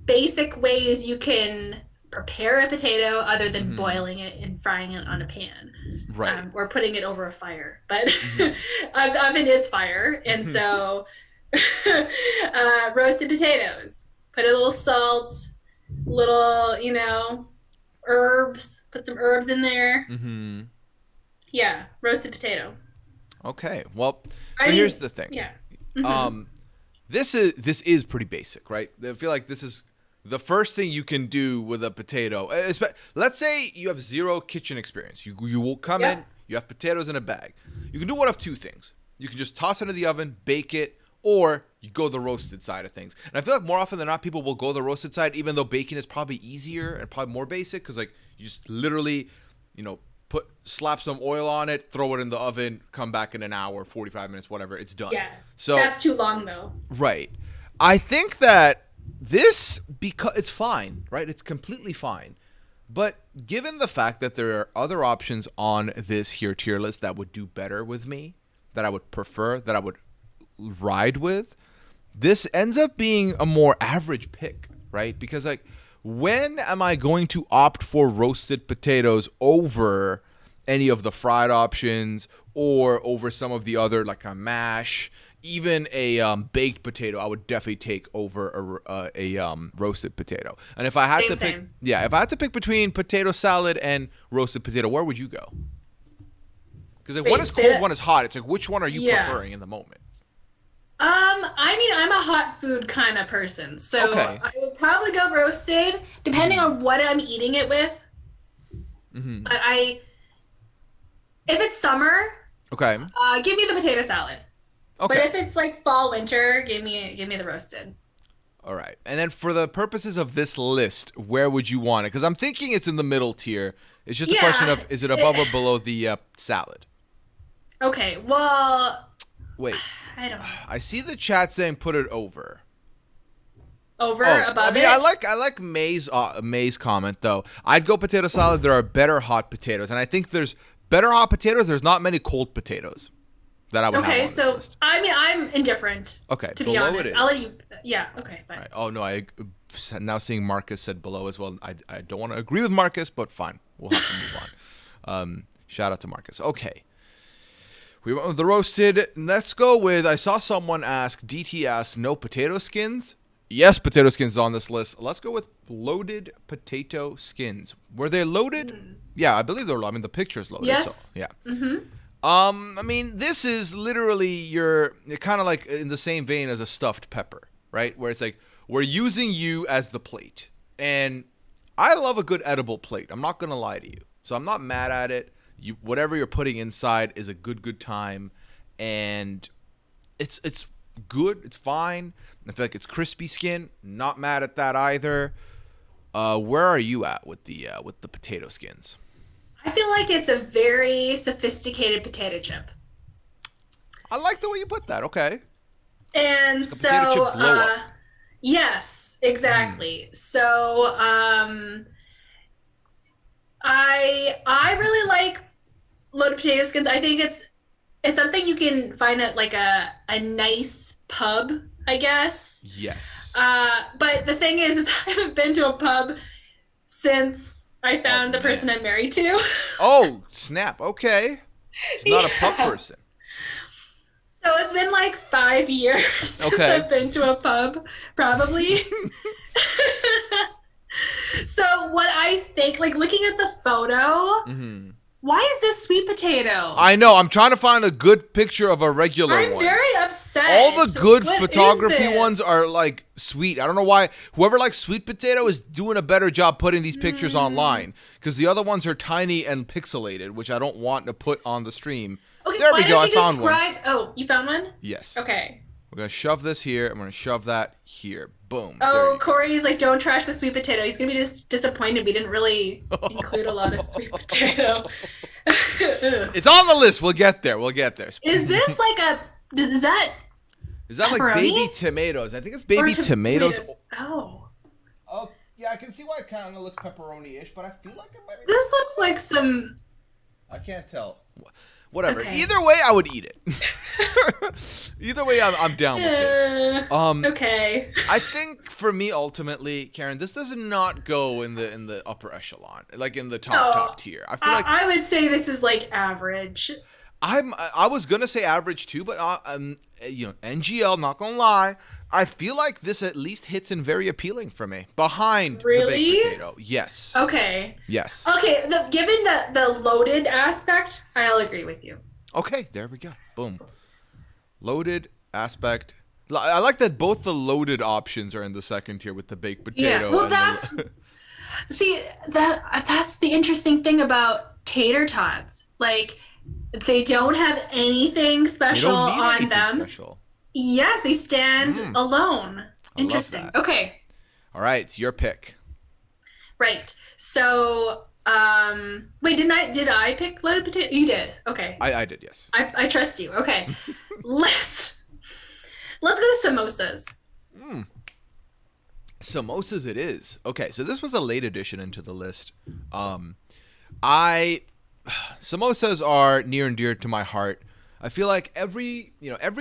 basic ways you can prepare a potato other than boiling it and frying it on a pan. Right. Or putting it over a fire. But oven is fire. And so roasted potatoes. Put a little salt, little, herbs. Put some herbs in there. Mm-hmm. Yeah, roasted potato. Okay. Well, I so mean, here's the thing. Yeah. This is pretty basic, right? I feel like this is the first thing you can do with a potato. Let's say you have zero kitchen experience. You will come Yep. in, you have potatoes in a bag. You can do one of two things. You can just toss it in the oven, bake it, or you go the roasted side of things. And I feel like more often than not, people will go the roasted side, even though baking is probably easier and probably more basic, because like you just literally, slap some oil on it, throw it in the oven, come back in an hour, 45 minutes, whatever, it's done. Yeah. So That's too long though. right. I think that this, because it's fine, right? It's completely fine. But given the fact that there are other options on this here tier list that would do better with me, that I would prefer, that I would ride with, this ends up being a more average pick, right? Because like, when am I going to opt for roasted potatoes over any of the fried options or over some of the other, like a mash, even a baked potato? I would definitely take over a roasted potato. And if I had to pick, Same. if I had to pick between potato salad and roasted potato, where would you go? Because like, one is cold, one is hot. It's like, which one are you preferring in the moment? I mean, I'm a hot food kind of person, so Okay. I would probably go roasted, depending on what I'm eating it with. Mm-hmm. But if it's summer, Okay. give me the potato salad. Okay. But if it's like fall, winter, give me the roasted. All right. And then for the purposes of this list, where would you want it? Because I'm thinking it's in the middle tier. It's just a question of, is it above or below the salad? Okay, well, Wait. I don't know. I see the chat saying put it over. Above I mean, it. I like May's comment though. I'd go potato salad. There are better hot potatoes, and I think there's better hot potatoes. There's not many cold potatoes that I would have on this list. I mean, I'm indifferent. Okay, to be below honest, it is. I'll let you. Yeah. Okay. Fine. All right. Oh no, I now seeing Marcus said below as well. I don't want to agree with Marcus, but fine, we'll have to move on. Shout out to Marcus. Okay. We went with the roasted. Let's go with, I saw someone ask, DT asked, no potato skins? Yes, potato skins is on this list. Let's go with loaded potato skins. Were they loaded? Yeah, I believe they're loaded. I mean, the picture's loaded. Yes. So, yeah. I mean, this is literally you're kind of like in the same vein as a stuffed pepper, right? Where it's like, we're using you as the plate. And I love a good edible plate. I'm not going to lie to you. So I'm not mad at it. Whatever you're putting inside is a good time, and it's good. It's fine. I feel like it's crispy skin. Not mad at that either. Where are you at with the potato skins? I feel like it's a very sophisticated potato chip, I like the way you put that. Okay. and Like a potato chip blow up. yes, exactly. So I really loaded potato skins. I think it's something you can find at like a nice pub, I guess. Yes. But the thing is I haven't been to a pub since I found the person I'm married to. Oh, snap. Okay. It's not a pub person. So it's been like 5 years since I've been to a pub, probably. So what I think, like looking at the photo, why is this sweet potato? I know. I'm trying to find a good picture of a regular one. I'm very upset. All the good What photography is this? ones are like sweet. I don't know why. Whoever likes sweet potato is doing a better job putting these pictures online, because the other ones are tiny and pixelated, which I don't want to put on the stream. Okay, There why we go. don't I you found describe? one. Oh, you found one? Yes. Okay. We're gonna shove this here. I'm gonna shove that here. Boom. Oh, There you go. Corey's like, don't trash the sweet potato. He's gonna be just disappointed we didn't really include a lot of sweet potato. It's on the list. We'll get there. Is this like a? Is that like pepperoni? baby tomatoes? I think it's baby tomatoes. Oh, Oh, yeah. I can see why it kind of looks pepperoni-ish, but I feel like it might be. this looks like some. I can't tell. Whatever. Okay. Either way, I would eat it. Either way, I'm down with this. Okay. I think for me, ultimately, Karen, this does not go in the upper echelon, like in the top tier. I feel like I would say this is like average. I was gonna say average too, but NGL, not gonna lie, I feel like this at least hits in very appealing for me. Behind the Really? baked potato, yes. Okay. Yes. Okay. Given the loaded aspect, I'll agree with you. Okay, there we go. Boom. Loaded aspect. I like that both the loaded options are in the second tier with the baked potato. Yeah. Well, and that's see that's the interesting thing about tater tots. Like, they don't have anything they special don't need on anything them. special. Yes, they stand alone. I Interesting. love that. Okay. All right, it's your pick. Right. So, wait, did I pick loaded potato? You did. Okay. I did, yes. I trust you. Okay. Let's go to samosas. Samosas it is. Okay, so this was a late addition into the list. Samosas are near and dear to my heart. I feel like every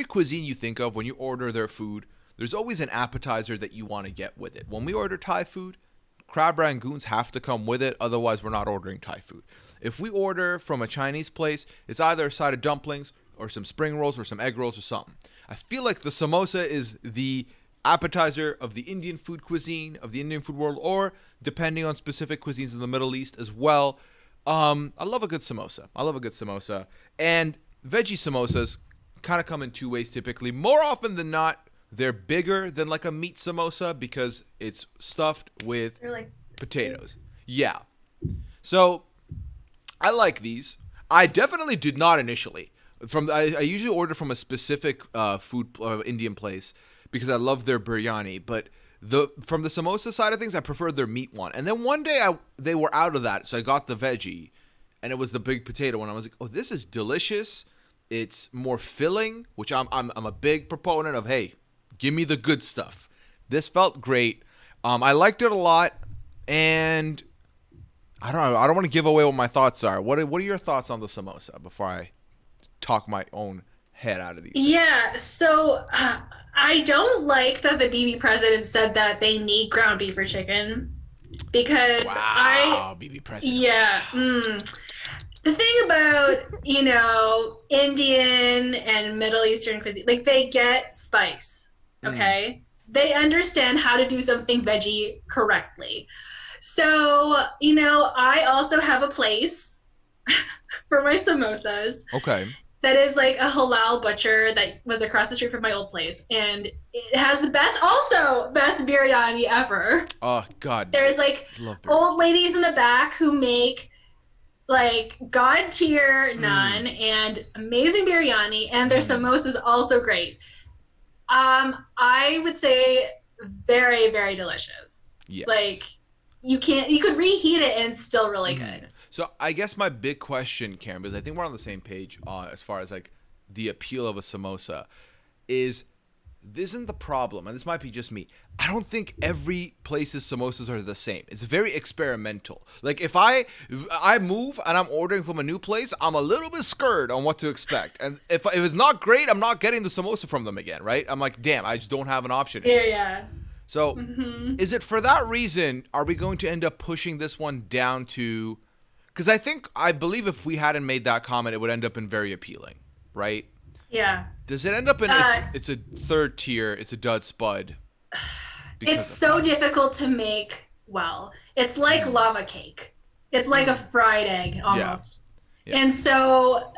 cuisine you think of when you order their food, there's always an appetizer that you want to get with it. When we order Thai food, crab rangoons have to come with it, otherwise we're not ordering Thai food. If we order from a Chinese place, it's either a side of dumplings or some spring rolls or some egg rolls or something. I feel like the samosa is the appetizer of the Indian food cuisine, of the Indian food world, or depending on specific cuisines in the Middle East as well. I love a good samosa. And veggie samosas kind of come in two ways typically. More often than not, they're bigger than like a meat samosa because it's stuffed with potatoes. Yeah. So I like these. I definitely did not initially. I usually order from a specific Indian place because I love their biryani. But from the samosa side of things, I preferred their meat one. And then one day they were out of that, so I got the veggie, and it was the big potato one. I was like, oh, this is delicious. It's more filling, which I'm a big proponent of. Hey, give me the good stuff. This felt great. I liked it a lot, and I don't know. I don't want to give away what my thoughts are. What are your thoughts on the samosa before I talk my own head out of these? Yeah. So I don't like that the BB president said that they need ground beef or chicken because BB president. Yeah. The thing about, Indian and Middle Eastern cuisine, like they get spice, okay? They understand how to do something veggie correctly. So, I also have a place for my samosas. Okay. That is like a halal butcher that was across the street from my old place. And it has the best biryani ever. Oh, God. There's like old ladies in the back who make like god tier naan and amazing biryani, and their samosa is also great. I would say very, very delicious. Yes. Like you could reheat it and it's still really good. So I guess my big question, Karen, because I think we're on the same page as far as like the appeal of a samosa, is this isn't the problem, and this might be just me. I don't think every place's samosas are the same. It's very experimental. Like if I move and I'm ordering from a new place, I'm a little bit scared on what to expect. And if it's not great, I'm not getting the samosa from them again, right? I'm like, damn, I just don't have an option. Yeah. So, is it for that reason, are we going to end up pushing this one down to... Because I believe if we hadn't made that comment, it would end up in very appealing, right? Yeah. Does it end up in it's a third tier, it's a dud spud? It's so difficult to make well. It's like lava cake. It's like a fried egg almost. Yeah. And so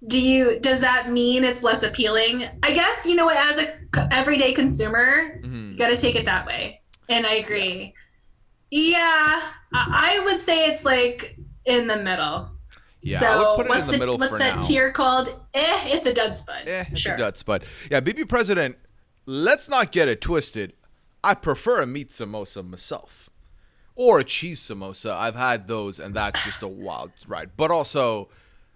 does that mean it's less appealing? I guess, you know, as a everyday consumer, you got to take it that way. And I agree. Yeah, I would say it's like in the middle. Yeah, so I would put it in the middle what's for that now. tier called? It's a dud spud. It's sure. a dud spud. Yeah, BB President, let's not get it twisted. I prefer a meat samosa myself. Or a cheese samosa. I've had those, and that's just a wild ride. But also,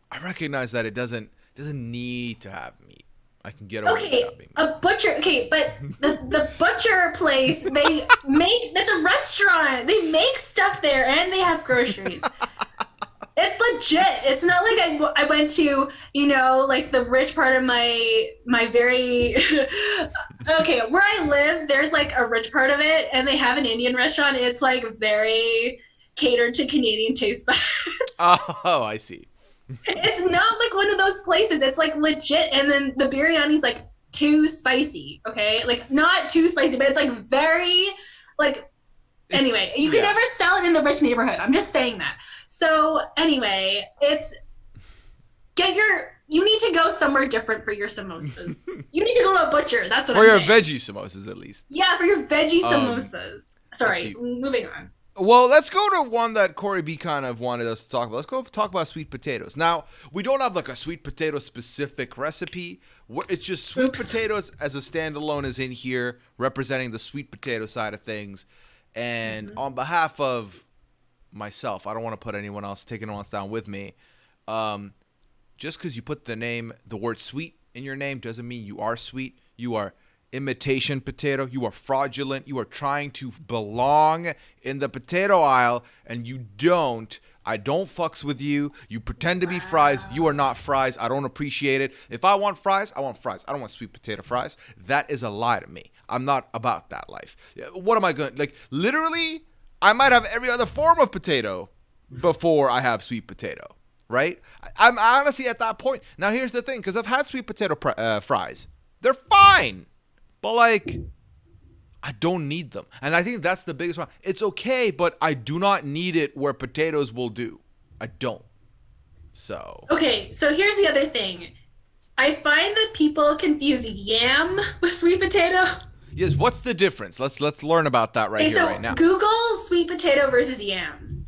I recognize that it doesn't need to have meat. I can get away with that being meat. A butcher. Okay, but the butcher place, that's a restaurant. They make stuff there, and they have groceries. It's legit. It's not like I went to, you know, like the rich part of my very okay, where I live, there's like a rich part of it, and they have an Indian restaurant. It's like very catered to Canadian taste buds. Oh, I see. It's not like one of those places. It's like legit, and then the biryani's like too spicy. Okay, like not too spicy, but it's like very like. Anyway, you can never sell it in the rich neighborhood. I'm just saying that. So anyway, you need to go somewhere different for your samosas. You need to go to a butcher. That's what I'm saying. For your veggie samosas, at least. Yeah, for your veggie samosas. Sorry, moving on. Well, let's go to one that Corey B kind of wanted us to talk about. Let's go talk about sweet potatoes. Now, we don't have like a sweet potato specific recipe. It's just sweet potatoes as a standalone is in here, representing the sweet potato side of things. And on behalf of myself, I don't want to put anyone else, take anyone else down with me. Just because you put the word sweet in your name doesn't mean you are sweet. You are imitation potato. You are fraudulent. You are trying to belong in the potato aisle, and you don't. I don't fucks with you. You pretend to be fries. You are not fries. I don't appreciate it. If I want fries, I want fries. I don't want sweet potato fries. That is a lie to me. I'm not about that life. What am I going to, like, literally, I might have every other form of potato before I have sweet potato, right? I'm honestly at that point. Now, here's the thing, because I've had sweet potato fries. They're fine, but, like, I don't need them. And I think that's the biggest one. It's okay, but I do not need it where potatoes will do. I don't. So. Okay, so here's the other thing. I find that people confuse yam with sweet potato. Yes, what's the difference? Let's learn about that right now. Google sweet potato versus yam.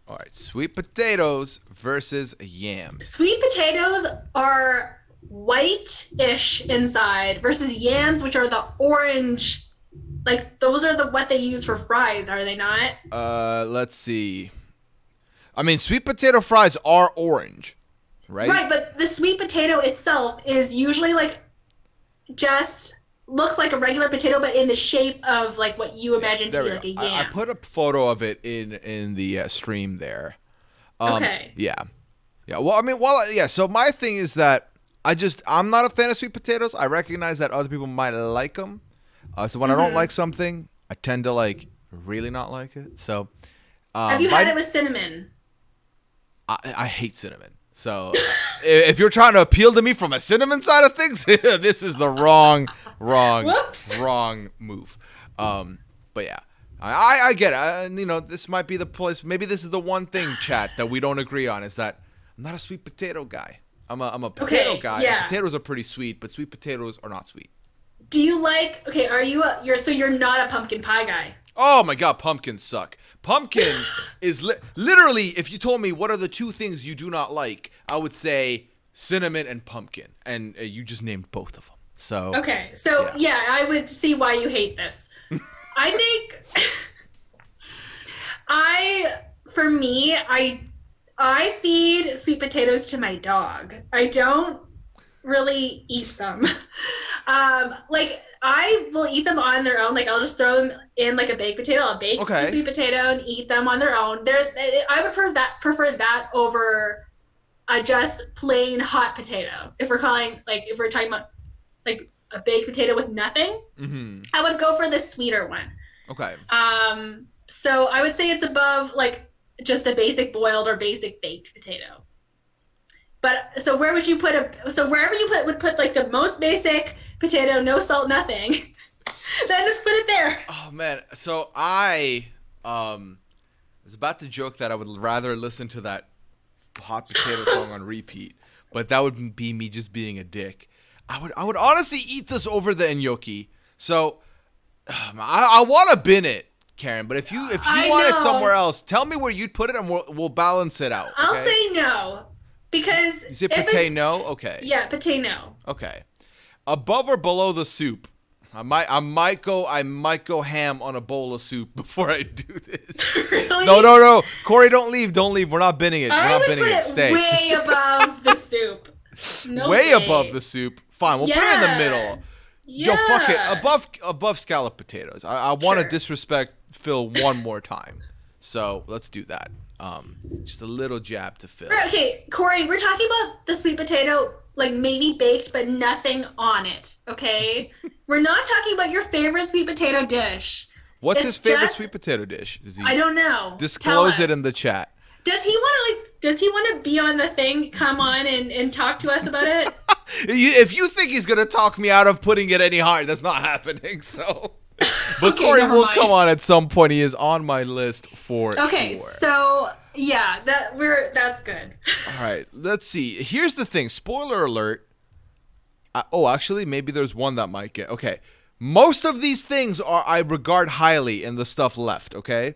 All right, sweet potatoes versus yam. Sweet potatoes are white-ish inside versus yams, which are the orange. Like those are what they use for fries, are they not? Let's see. I mean, sweet potato fries are orange, right? Right, but the sweet potato itself is usually like just looks like a regular potato, but in the shape of like what you imagine to be like a yam. I put a photo of it in the stream there. Okay. Yeah. Well, I mean, so my thing is that I'm not a fan of sweet potatoes. I recognize that other people might like them. So when I don't like something, I tend to like really not like it. So. Have you had it with cinnamon? I hate cinnamon. So if you're trying to appeal to me from a cinnamon side of things, this is the wrong move. But yeah, I get it. You know, this might be the place. Maybe this is the one thing, chat, that we don't agree on is that I'm not a sweet potato guy. I'm a potato guy. Yeah. Potatoes are pretty sweet, but sweet potatoes are not sweet. Do you like? Okay, you're not a pumpkin pie guy? Oh my God, pumpkins suck. Pumpkin is literally, if you told me what are the two things you do not like, I would say cinnamon and pumpkin, and you just named both of them. So okay, so yeah, I would see why you hate this. I think I feed sweet potatoes to my dog. I don't really eat them. Like I will eat them on their own. Like I'll just throw them in like a baked potato. I'll bake the sweet potato and eat them on their own. I would prefer that over a just plain hot potato. If we're talking about like a baked potato with nothing, I would go for the sweeter one. Okay. So I would say it's above like just a basic boiled or basic baked potato. But so where would you put wherever you would put like the most basic potato, no salt, nothing, then just put it there. Oh man, so I was about to joke that I would rather listen to that hot potato song on repeat, but that would be me just being a dick. I would honestly eat this over the gnocchi. So I want to bin it, Karen, but if you want it somewhere else, tell me where you'd put it and we'll balance it out. Okay? I'll say no. Because is it pate no? Okay. Yeah, pate no. Okay. Above or below the soup? I might go ham on a bowl of soup before I do this. Really? No. Corey, don't leave. We're not binning it. We're not binning it. Stay. Way above the soup. No way. Above the soup. Fine. We'll put it in the middle. Yeah. Yo, fuck it. Above scalloped potatoes. I want to disrespect Phil one more time. So let's do that. Just a little jab to Phil. Okay, Corey, we're talking about the sweet potato, like maybe baked, but nothing on it. Okay, we're not talking about your favorite sweet potato dish. What's his favorite sweet potato dish? I don't know. Disclose it in the chat. Does he want to be on the thing? Come on and talk to us about it. If you think he's gonna talk me out of putting it any higher, that's not happening. So. But okay, Corey will come on at some point. He is on my list for sure. So yeah, that's good. All right, let's see. Here's the thing. Spoiler alert. Actually, maybe there's one that might get. Okay, most of these things I regard highly in the stuff left. Okay,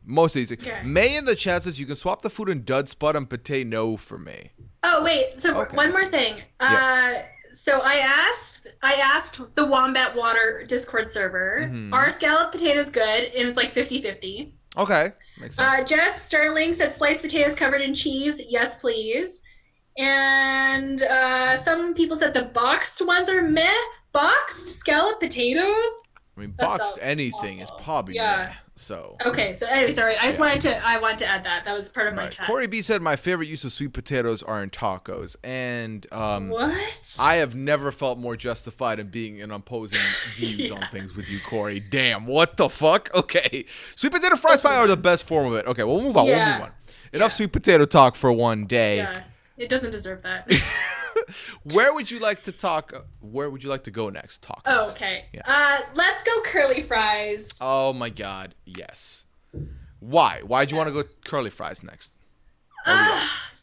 most of these things. Okay. May in the chat says you can swap the food in dud spot and pate no for me. Oh wait, so one more thing. Yes. So I asked the Wombat Water Discord server, are scalloped potatoes good? And it's like 50-50. Okay. Makes sense. Jess Sterling said sliced potatoes covered in cheese. Yes, please. And some people said the boxed ones are meh. Boxed scalloped potatoes? I mean, boxed anything is probably meh. So okay, so anyway, sorry. I wanted to add that. That was part of my chat. Corey B said my favorite use of sweet potatoes are in tacos, and what? I have never felt more justified in being in opposing views on things with you, Corey. Damn, what the fuck? Okay, sweet potato fries are the best form of it. Okay, we'll move on. Yeah. We'll move on. Enough sweet potato talk for one day. Yeah, it doesn't deserve that. Where would you like to go next? Talk. Oh, okay. Yeah. Let's go curly fries. Oh my God, yes. Why? Why'd you want to go curly fries next?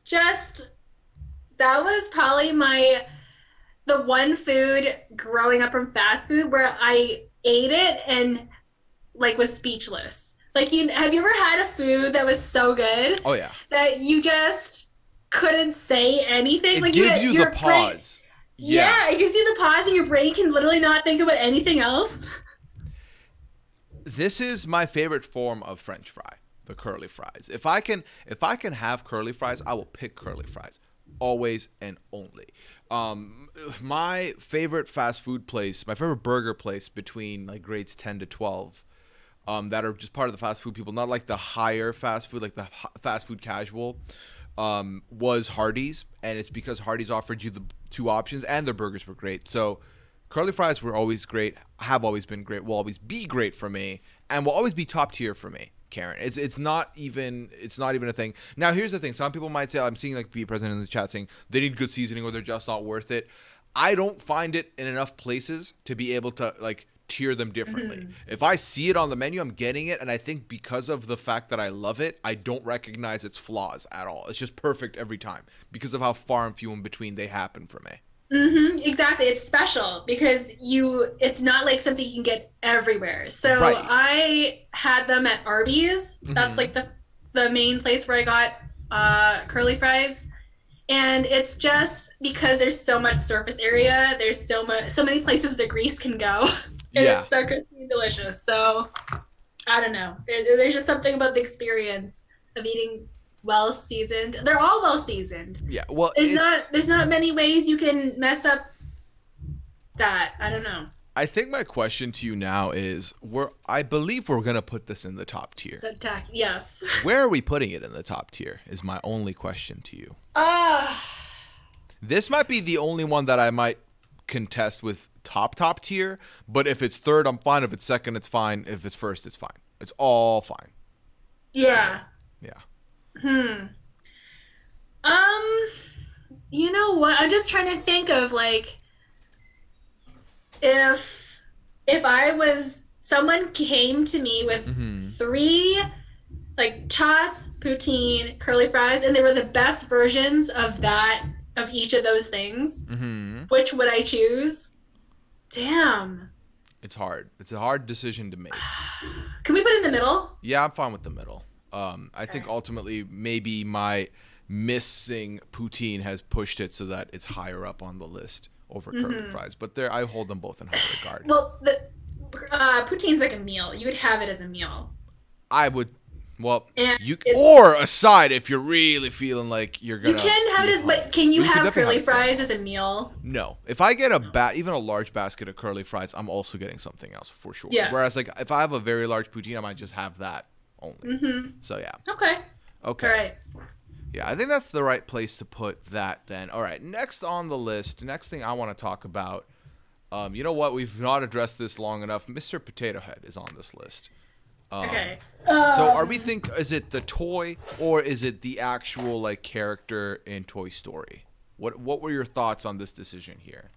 Just that was probably the one food growing up from fast food where I ate it and like was speechless. Like have you ever had a food that was so good? Oh yeah. That you just couldn't say anything. It gives you the pause. Yeah, it gives you the pause and your brain can literally not think about anything else. This is my favorite form of French fry, the curly fries. If I can have curly fries, I will pick curly fries. Always and only. My favorite fast food place, my favorite burger place between like grades 10 to 12, that are just part of the fast food people, not like the higher fast food, like the fast food casual, was Hardee's, and it's because Hardee's offered you the two options and their burgers were great. So curly fries were always great, have always been great, will always be great for me, and will always be top tier for me, Karen. It's not even a thing. Now here's the thing, some people might say, I'm seeing like be president in the chat saying they need good seasoning or they're just not worth it. I don't find it in enough places to be able to like tier them differently. If I see it on the menu, I'm getting it, and I think because of the fact that I love it, I don't recognize its flaws at all. It's just perfect every time because of how far and few in between they happen for me. Exactly. It's special because it's not like something you can get everywhere. So right. I had them at Arby's. That's like the main place where I got curly fries. And it's just because there's so much surface area. There's so many places the grease can go. And it's so crispy and delicious. So I don't know. There's just something about the experience of eating well seasoned. They're all well seasoned. Yeah. Well, There's not many ways you can mess up that. I don't know. I think my question to you now is, I believe we're gonna put this in the top tier. Yes. Where are we putting it in the top tier? Is my only question to you. This might be the only one that I might contest with top tier. But if it's third, I'm fine. If it's second, it's fine. If it's first, it's fine. It's all fine. Yeah. Yeah. You know what? I'm just trying to think of like if someone came to me with 3 like tots, poutine, curly fries, and they were the best versions of each of those things, which would I choose? Damn. It's hard. It's a hard decision to make. Can we put it in the middle? Yeah, I'm fine with the middle. I think ultimately maybe my missing poutine has pushed it so that it's higher up on the list over curly fries. But I hold them both in high regard. Well, the poutine's like a meal. You would have it as a meal. I would. Well, And or a side if you're really feeling like you're gonna. You can have it as, but can you have curly fries as a meal? No. If I get even a large basket of curly fries, I'm also getting something else for sure. Yeah. Whereas like if I have a very large poutine, I might just have that only. So yeah. Okay. All right. Yeah, I think that's the right place to put that then. All right, next on the list, next thing I want to talk about. You know what? We've not addressed this long enough. Mr. Potato Head is on this list. Okay. So are we is it the toy or is it the actual like character in Toy Story? What were your thoughts on this decision here?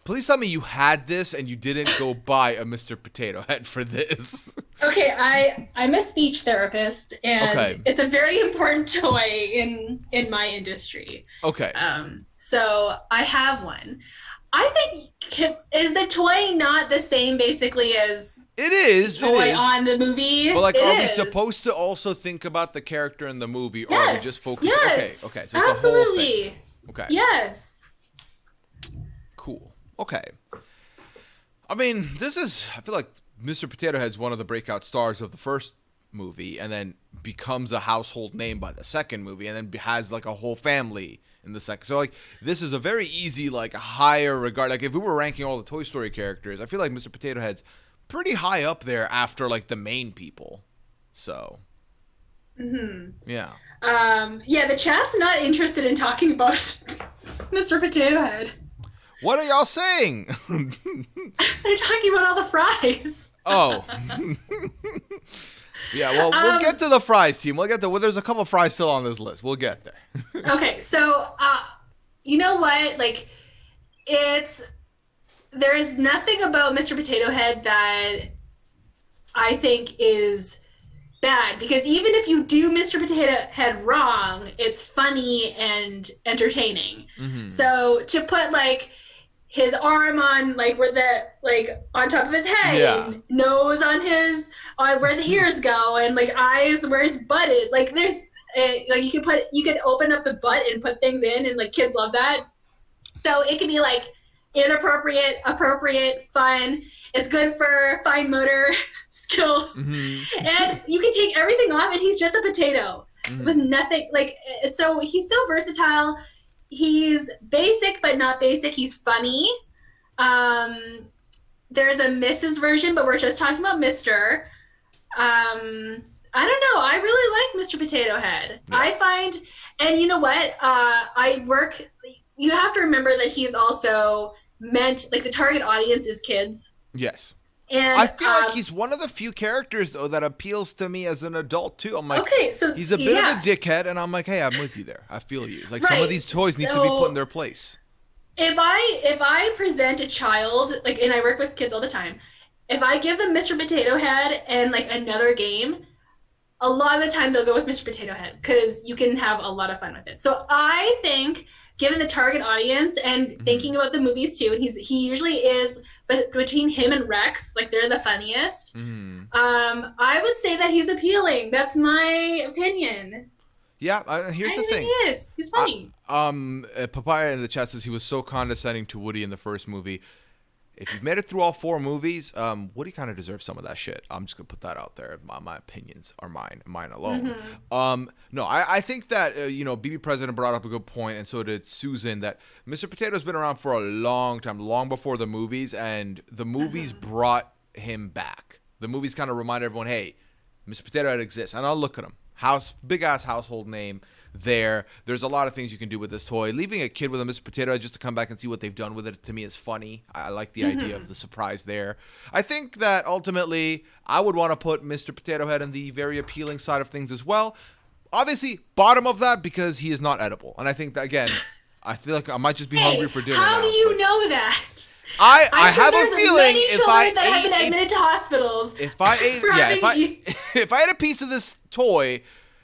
Please tell me you had this and you didn't go buy a Mr. Potato Head for this. Okay, I'm a speech therapist and it's a very important toy in my industry. Okay. So I have one. I think is the toy not the same basically as it is the toy on the movie? But like, are we supposed to also think about the character in the movie, or are we just focusing? Yes. Okay. So it's absolutely. A whole thing. Okay. Yes. Cool. Okay. I mean, I feel like Mr. Potato Head's one of the breakout stars of the first movie, and then becomes a household name by the second movie, and then has like a whole family in the second. So like this is a very easy like higher regard. Like if we were ranking all the Toy Story characters, I feel like Mr. Potato Head's pretty high up there after like the main people. So yeah. Yeah, the chat's not interested in talking about Mr. Potato Head. What are y'all saying? They're talking about all the fries. Oh. Yeah, well, we'll get to the fries, team. There's a couple fries still on this list. We'll get there. Okay, so you know what? Like, there's nothing about Mr. Potato Head that I think is bad, because even if you do Mr. Potato Head wrong, it's funny and entertaining. So to put like his arm on like on top of his head, and nose on where the ears go, and like eyes where his butt is, like there's like you could open up the butt and put things in, and like kids love that. So it can be like inappropriate, appropriate, fun. It's good for fine motor skills, and you can take everything off, and he's just a potato with nothing. Like so, he's so versatile. He's basic but not basic. He's funny. There's a Mrs. version, but we're just talking about Mr. I don't know. I really like Mr. Potato Head. Yeah. I find, and you know what? You have to remember that he's also meant, like the target audience is kids. Yes. And I feel like he's one of the few characters, though, that appeals to me as an adult, too. I'm like, okay, so he's a bit of a dickhead, and I'm like, hey, I'm with you there. I feel you. Like, some of these toys need to be put in their place. If I present a child, like, and I work with kids all the time, if I give them Mr. Potato Head and, like, another game, a lot of the time they'll go with Mr. Potato Head, because you can have a lot of fun with it. So I think, given the target audience and thinking about the movies too, and he usually is, but between him and Rex, like they're the funniest. I would say that he's appealing. That's my opinion. Yeah, here's the thing. He is. He's funny. Papaya in the chat says he was so condescending to Woody in the first movie. if you've made it through all 4 movies, Woody kind of deserves some of that shit. I'm just gonna put that out there. My opinions are mine alone. No, I think that BB President brought up a good point, and so did Susan. That Mr. Potato's been around for a long time, long before the movies, and the movies brought him back. The movies kind of remind everyone, hey, Mr. Potato Head exists, and I'll look at him. Big ass household name. There's a lot of things you can do with this toy. Leaving a kid with a Mr. Potato Head just to come back and see what they've done with it, to me, is funny. I like the idea of the surprise there. I think that ultimately I would want to put Mr. Potato Head in the very appealing side of things as well. Obviously, bottom of that, because he is not edible. And I think that, again, I feel like I might just be hungry for dinner how now, do you know that? I I'm have sure a there's feeling many if children I that have been admitted to hospitals. if I ate a piece of this toy,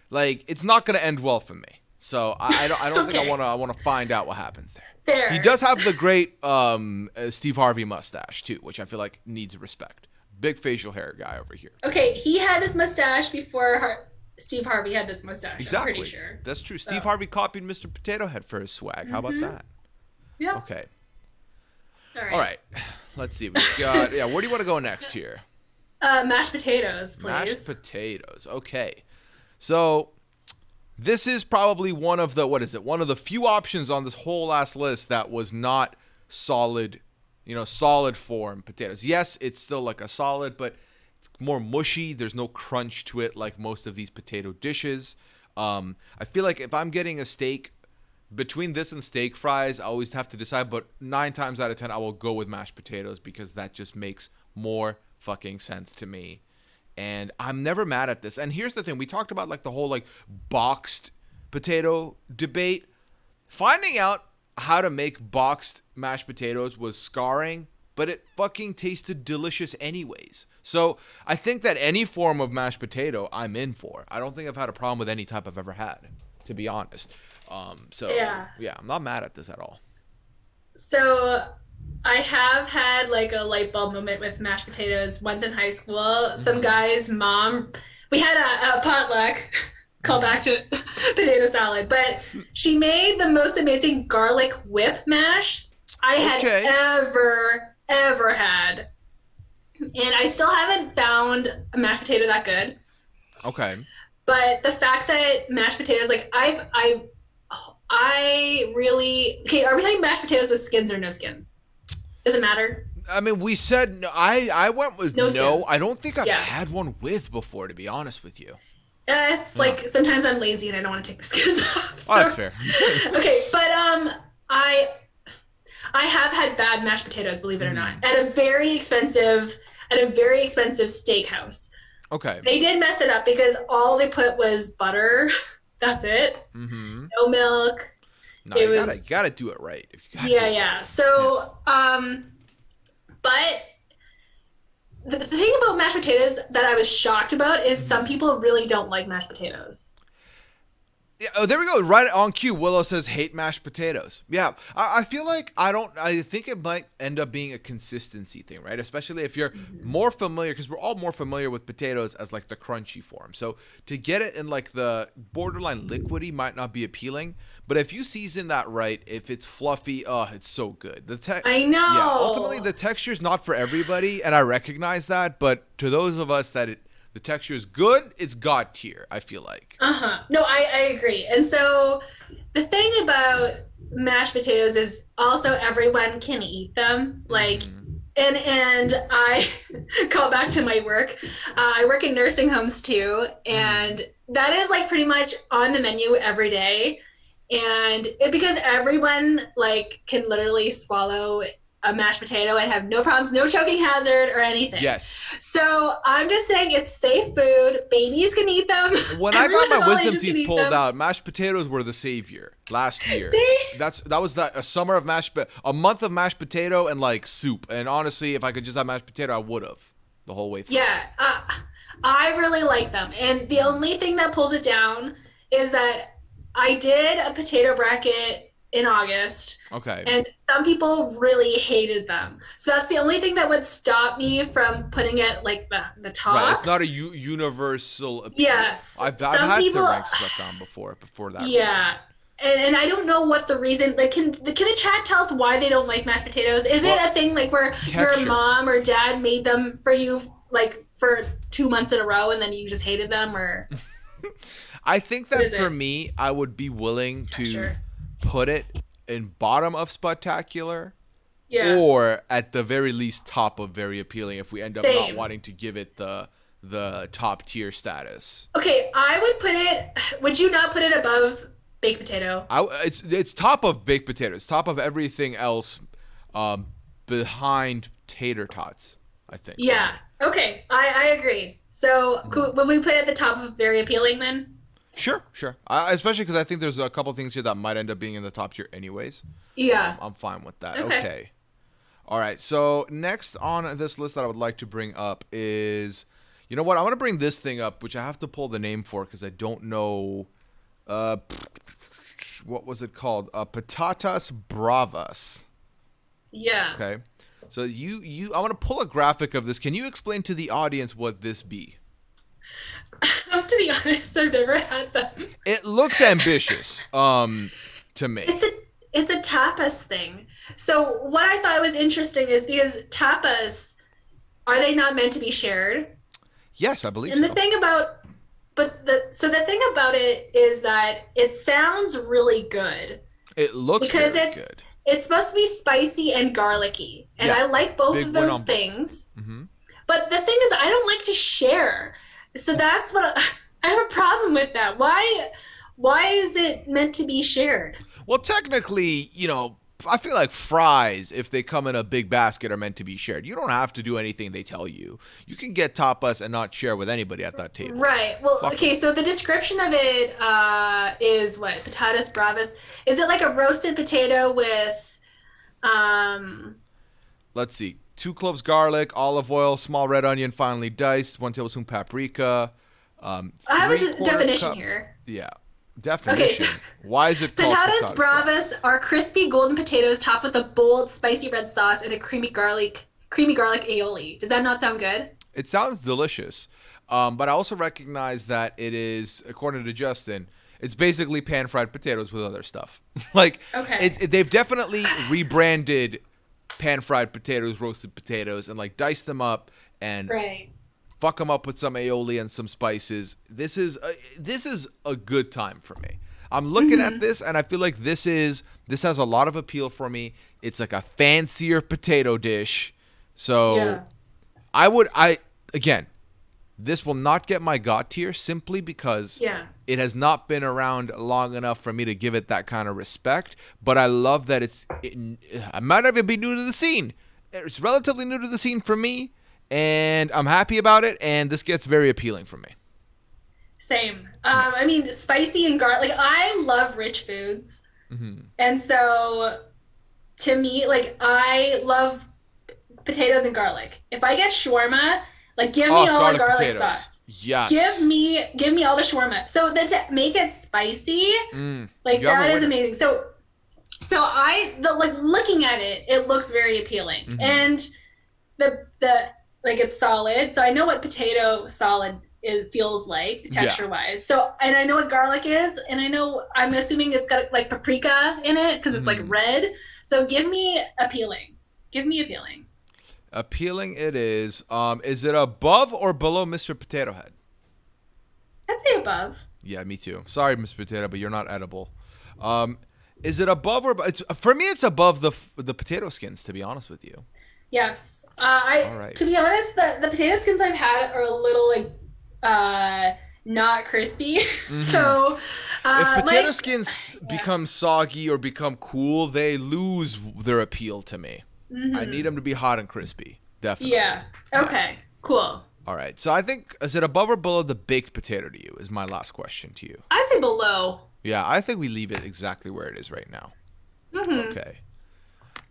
like, it's not gonna end well for me. So I don't Okay. think I want to find out what happens there. Fair. He does have the great Steve Harvey mustache too, which I feel like needs respect. Big facial hair guy over here. Okay, he had this mustache before Steve Harvey had this mustache. Exactly. I'm pretty sure. That's true. So. Steve Harvey copied Mr. Potato Head for his swag. How about that? Yeah. Okay. All right. Let's see. We've got where do you want to go next here? Mashed potatoes, please. Mashed potatoes. Okay. So this is probably one of the few options on this whole last list that was not solid, solid form potatoes. Yes, it's still like a solid, but it's more mushy. There's no crunch to it like most of these potato dishes. I feel like if I'm getting a steak, between this and steak fries, I always have to decide, but 9 times out of 10, I will go with mashed potatoes because that just makes more fucking sense to me. And I'm never mad at this. And here's the thing. We talked about like the whole like boxed potato debate. Finding out how to make boxed mashed potatoes was scarring, but it fucking tasted delicious anyways. So I think that any form of mashed potato I'm in for. I don't think I've had a problem with any type I've ever had, to be honest. Yeah, I'm not mad at this at all. So I have had like a light bulb moment with mashed potatoes once in high school. Some guy's mom, we had a potluck, call back to potato salad, but she made the most amazing garlic whip mash I had ever had. And I still haven't found a mashed potato that good. Okay. But the fact that mashed potatoes, like I really, okay, are we talking mashed potatoes with skins or no skins? Does it matter? I mean, we said no. I went with no. skins. I don't think I've had one with before, to be honest with you. It's like sometimes I'm lazy and I don't want to take the skins off. So. Oh, that's fair. Okay, but I have had bad mashed potatoes, believe it or not, at a very expensive steakhouse. Okay. They did mess it up because all they put was butter. That's it. Mm-hmm. No milk. No, you gotta do it right. Yeah. So, but the thing about mashed potatoes that I was shocked about is some people really don't like mashed potatoes. Yeah, oh, there we go. Right on cue. Willow says hate mashed potatoes. Yeah, I feel like I think it might end up being a consistency thing, right? Especially if you're more familiar, because we're all more familiar with potatoes as like the crunchy form. So to get it in like the borderline liquidy might not be appealing. But if you season that right, if it's fluffy, it's so good. I know. Yeah, ultimately the texture is not for everybody, and I recognize that. But to those of us that the texture is good, it's God tier, I feel like. No, I agree. And so the thing about mashed potatoes is also everyone can eat them. Like, and I call back to my work. I work in nursing homes too. And that is like pretty much on the menu every day. And because everyone like can literally swallow a mashed potato and have no problems, no choking hazard or anything. Yes. So I'm just saying it's safe food. Babies can eat them. When I got my wisdom teeth pulled out, mashed potatoes were the savior last year. See? That was a summer of a month of mashed potato and like soup. And honestly, if I could just have mashed potato, I would have the whole way through. Yeah, I really like them. And the only thing that pulls it down is that I did a potato bracket in August. Okay. And some people really hated them. So that's the only thing that would stop me from putting it like the top. Right. It's not a universal appeal. Yes. I've had to rank stuff down before that. Yeah. and I don't know what the reason. Like, can the chat tell us why they don't like mashed potatoes? Is it a thing like where texture. your mom or dad made them for you like for 2 months in a row, and then you just hated them, or? I think that for me, I would be willing to put it in bottom of Spectacular, or at the very least top of very appealing if we end up not wanting to give it the top tier status. Okay, I would put it. Would you not put it above baked potato? It's top of baked potatoes, top of everything else, behind tater tots, I think. Yeah. Okay, I agree. So would we put it at the top of very appealing then? Sure. Especially because I think there's a couple things here that might end up being in the top tier anyways. Yeah. I'm fine with that. Okay. All right. So next on this list that I would like to bring up is, you know what? I want to bring this thing up, which I have to pull the name for because I don't know. What was it called? Patatas Bravas. Yeah. Okay. So I want to pull a graphic of this. Can you explain to the audience what this be? To be honest, I've never had them. It looks ambitious, to me. It's a tapas thing. So what I thought was interesting is because tapas, are they not meant to be shared? Yes, I believe so. And the thing about, the thing about it is that it sounds really good. It looks because very good. It's supposed to be spicy and garlicky, and I like both of those things. Mm-hmm. But the thing is, I don't like to share. So that's what I have a problem with that. Why is it meant to be shared? Well, technically, I feel like fries, if they come in a big basket, are meant to be shared. You don't have to do anything they tell you. You can get tapas and not share with anybody at that table. Right. Well, so the description of it is what? Patatas bravas. Is it like a roasted potato with Let's see. 2 cloves garlic, olive oil, small red onion finely diced, 1 tablespoon paprika. I have a definition here. Yeah. Definition. Okay, so why is it called Patatas Bravas are crispy golden potatoes topped with a bold spicy red sauce and a creamy garlic aioli. Does that not sound good? It sounds delicious. But I also recognize that it is, according to Justin, it's basically pan-fried potatoes with other stuff. They've definitely rebranded pan-fried potatoes, roasted potatoes, and diced them up and fuck them up with some aioli and some spices. This is a good time for me. I'm looking at this and I feel like this has a lot of appeal for me. It's like a fancier potato dish. So again, this will not get my God tier simply because it has not been around long enough for me to give it that kind of respect. But I love that I might not even be new to the scene. It's relatively new to the scene for me, and I'm happy about it, and this gets very appealing for me. Same. I mean, spicy and garlic. I love rich foods. Mm-hmm. And so, to me, I love potatoes and garlic. If I get shawarma, give me all the garlic potatoes. Sauce. Yes. Give me all the shawarma. So then to make it spicy, that is amazing. So looking at it, it looks very appealing. Mm-hmm. And it's solid. So I know what potato solid feels like texture wise. So, and I know what garlic is, and I'm assuming it's got paprika in it because it's red. So give me appealing. Appealing it is. Is it above or below Mr. Potato Head? I'd say above. Yeah, me too. Sorry, Mr. Potato, but you're not edible. Is it above or for me? It's above the potato skins. To be honest with you. Yes. To be honest, the potato skins I've had are a little not crispy. Mm-hmm. So if potato skins become soggy or become cool, they lose their appeal to me. Mm-hmm. I need them to be hot and crispy. Definitely. Yeah. Okay. Cool. All right. So I think, is it above or below the baked potato to you is my last question to you. I'd say below. Yeah, I think we leave it exactly where it is right now. Mm-hmm. Okay.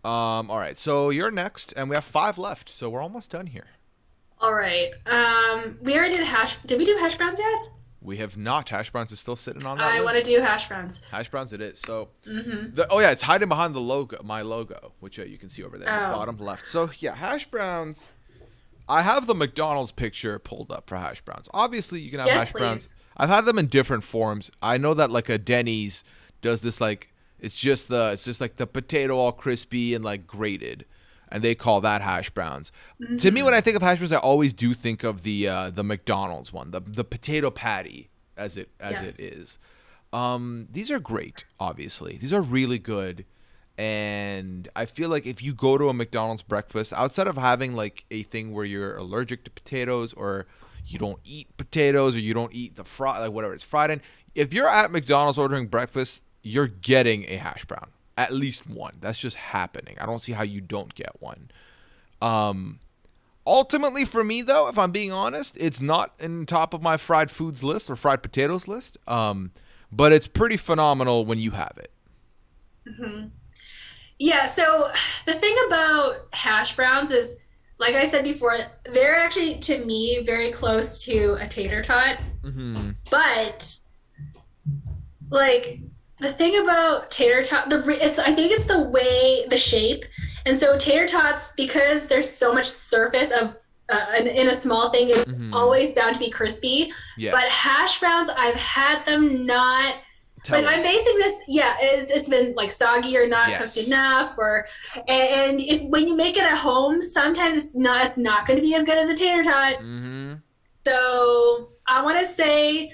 All right. So you're next, and we have 5 left. So we're almost done here. All right. We already did we do hash browns yet? We have not. Hash browns is still sitting on that list. I want to do hash browns. Hash browns it is. So, it's hiding behind my logo, which you can see over there, in the bottom left. So, yeah, hash browns. I have the McDonald's picture pulled up for hash browns. Obviously, you can have hash browns. I've had them in different forms. I know that a Denny's does this like it's just like the potato all crispy and like grated, and they call that hash browns. To me, when I think of hash browns, I always do think of the McDonald's one, the potato patty as it is. These are great. Obviously, these are really good. And I feel like if you go to a McDonald's breakfast, outside of having like a thing where you're allergic to potatoes or you don't eat potatoes or you don't eat the like whatever it's fried in, if you're at McDonald's ordering breakfast, you're getting a hash brown, at least one. That's just happening. I don't see how you don't get one. Ultimately for me though, if I'm being honest, it's not in top of my fried foods list or fried potatoes list. But it's pretty phenomenal when you have it. Mm-hmm. Yeah, so the thing about hash browns is, like I said before, they're actually, to me, very close to a tater tot. Mm-hmm. But, like, the thing about tater tot, I think it's the shape. And so tater tots, because there's so much surface of in a small thing, it's always bound to be crispy. Yes. But hash browns, I've had them not... I'm basing this, it's been like soggy or not cooked enough, and if when you make it at home, sometimes it's not going to be as good as a tater tot. Mm-hmm. So I want to say,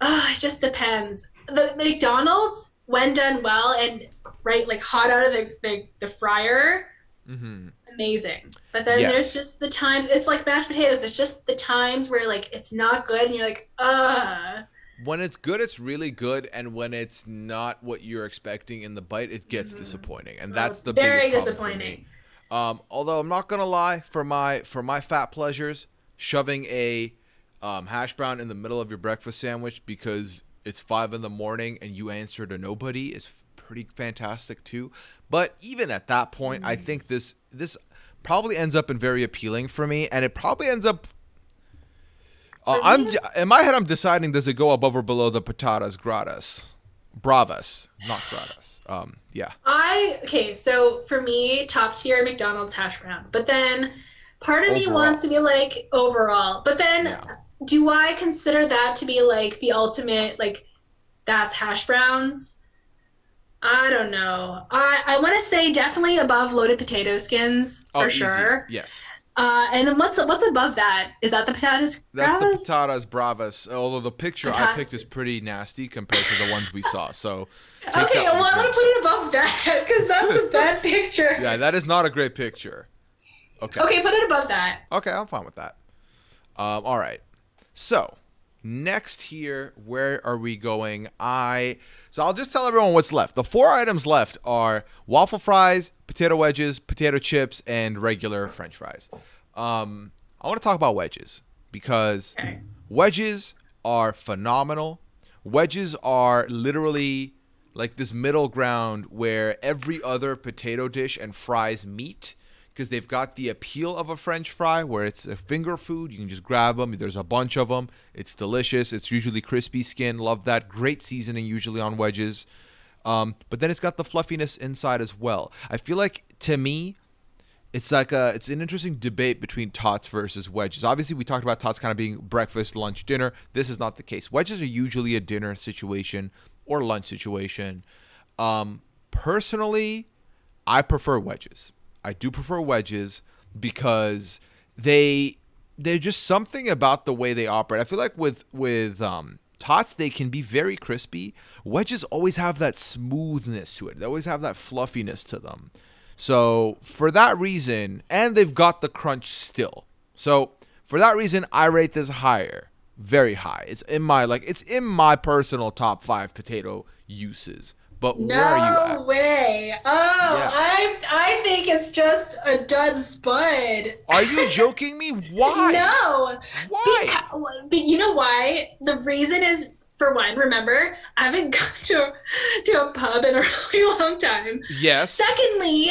it just depends. The McDonald's, when done well and like hot out of the fryer, amazing. But then there's just the times, it's like mashed potatoes. It's just the times where like it's not good and you're like, When it's good, it's really good, and when it's not what you're expecting in the bite, it gets disappointing, and that's the very biggest problem disappointing. For me. Although I'm not gonna lie, for my fat pleasures, shoving a hash brown in the middle of your breakfast sandwich because it's 5 a.m. and you answer to nobody is pretty fantastic too. But even at that point, I think this probably ends up in very appealing for me, and it probably ends up. In my head, I'm deciding, does it go above or below the patatas bravas, not gratas. So for me, top tier McDonald's hash brown. But then part of me wants to be like overall. But then do I consider that to be like the ultimate, like that's hash browns? I don't know. I want to say definitely above loaded potato skins for sure. Yes. And then what's above that? Is that the patatas bravas? That's the patatas bravas. Although the picture I picked is pretty nasty compared to the ones we saw. So okay, well I'm gonna put it above that because that's a bad picture. Yeah, that is not a great picture. Okay, put it above that. Okay, I'm fine with that. All right. So next here, where are we going? So I'll just tell everyone what's left. The 4 items left are waffle fries, potato wedges, potato chips, and regular French fries. I want to talk about wedges because wedges are phenomenal. Wedges are literally like this middle ground where every other potato dish and fries meet, because they've got the appeal of a French fry where it's a finger food. You can just grab them. There's a bunch of them. It's delicious. It's usually crispy skin. Love that. Great seasoning usually on wedges. But then it's got the fluffiness inside as well. I feel like, to me, it's an interesting debate between tots versus wedges. Obviously, we talked about tots kind of being breakfast, lunch, dinner. This is not the case. Wedges are usually a dinner situation or lunch situation. Personally, I prefer wedges. I do prefer wedges because they're just something about the way they operate. I feel like with tots, they can be very crispy. Wedges always have that smoothness to it. They always have that fluffiness to them. So for that reason, and they've got the crunch still. So for that reason, I rate this higher, very high. It's in my personal top 5 potato uses. But where are you at? No way. I think it's just a dud spud. Are you joking me? Why? No. Why? But you know why? The reason is, for one, remember, I haven't gone to a pub in a really long time. Yes. Secondly,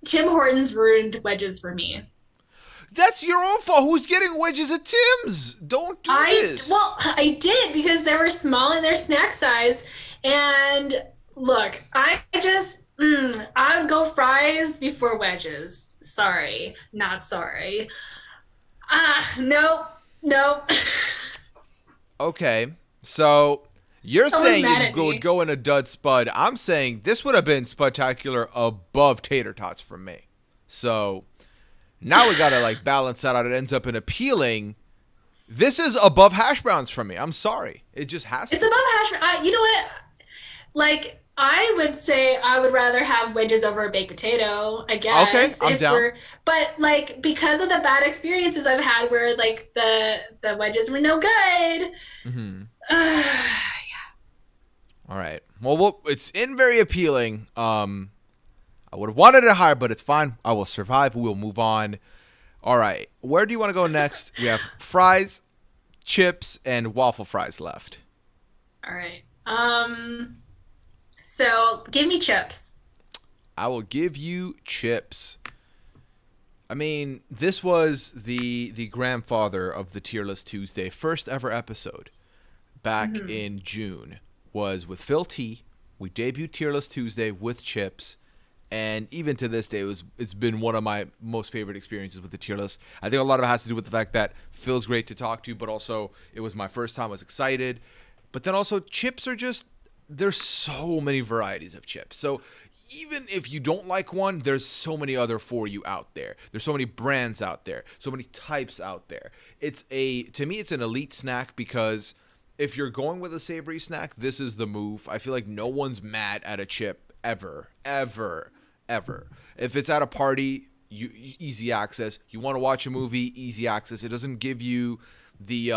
Tim Hortons ruined wedges for me. That's your own fault. Who's getting wedges at Tim's? Don't do this. Well, I did because they were small in their snack size. And look, I would go fries before wedges. Sorry, not sorry. Nope. Okay, so You're Someone's saying mad it at me. would go in a dud spud. I'm saying this would have been spectacular above Tater Tots for me. So now we got to like balance that out. It ends up in appealing. This is above hash browns for me. I'm sorry. It just has to. It's above hash. You know what? Like, I would say I would rather have wedges over a baked potato, I guess. Okay, I'm down. But like, because of the bad experiences I've had where like the wedges were no good. Mm-hmm. All right. Well, it's in very appealing. I would have wanted it higher, but it's fine. I will survive. We'll move on. All right. Where do you want to go next? We have fries, chips, and waffle fries left. All right. So give me chips. I will give you chips. I mean, this was the grandfather of the Tier List Tuesday. First ever episode back in June was with Phil T. We debuted Tier List Tuesday with chips. And even to this day, it's been one of my most favorite experiences with the tier list. I think a lot of it has to do with the fact that Phil's great to talk to, but also it was my first time. I was excited. But then also chips are just, there's so many varieties of chips. So even if you don't like one, there's so many other for you out there. There's so many brands out there, so many types out there. To me, it's an elite snack because if you're going with a savory snack, this is the move. I feel like no one's mad at a chip ever. If it's at a party, easy access. You want to watch a movie, easy access. It doesn't give you the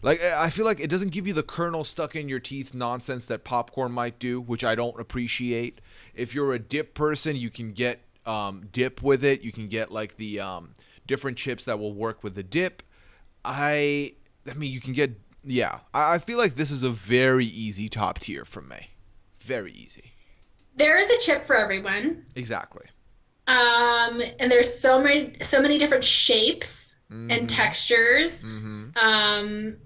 I feel like it doesn't give you the kernel stuck in your teeth nonsense that popcorn might do, which I don't appreciate. If you're a dip person, you can get dip with it. You can get like the different chips that will work with the dip. I mean, you can get I feel like this is a very easy top tier for me. Very easy. There is a chip for everyone. Exactly. And there's so many different shapes and textures.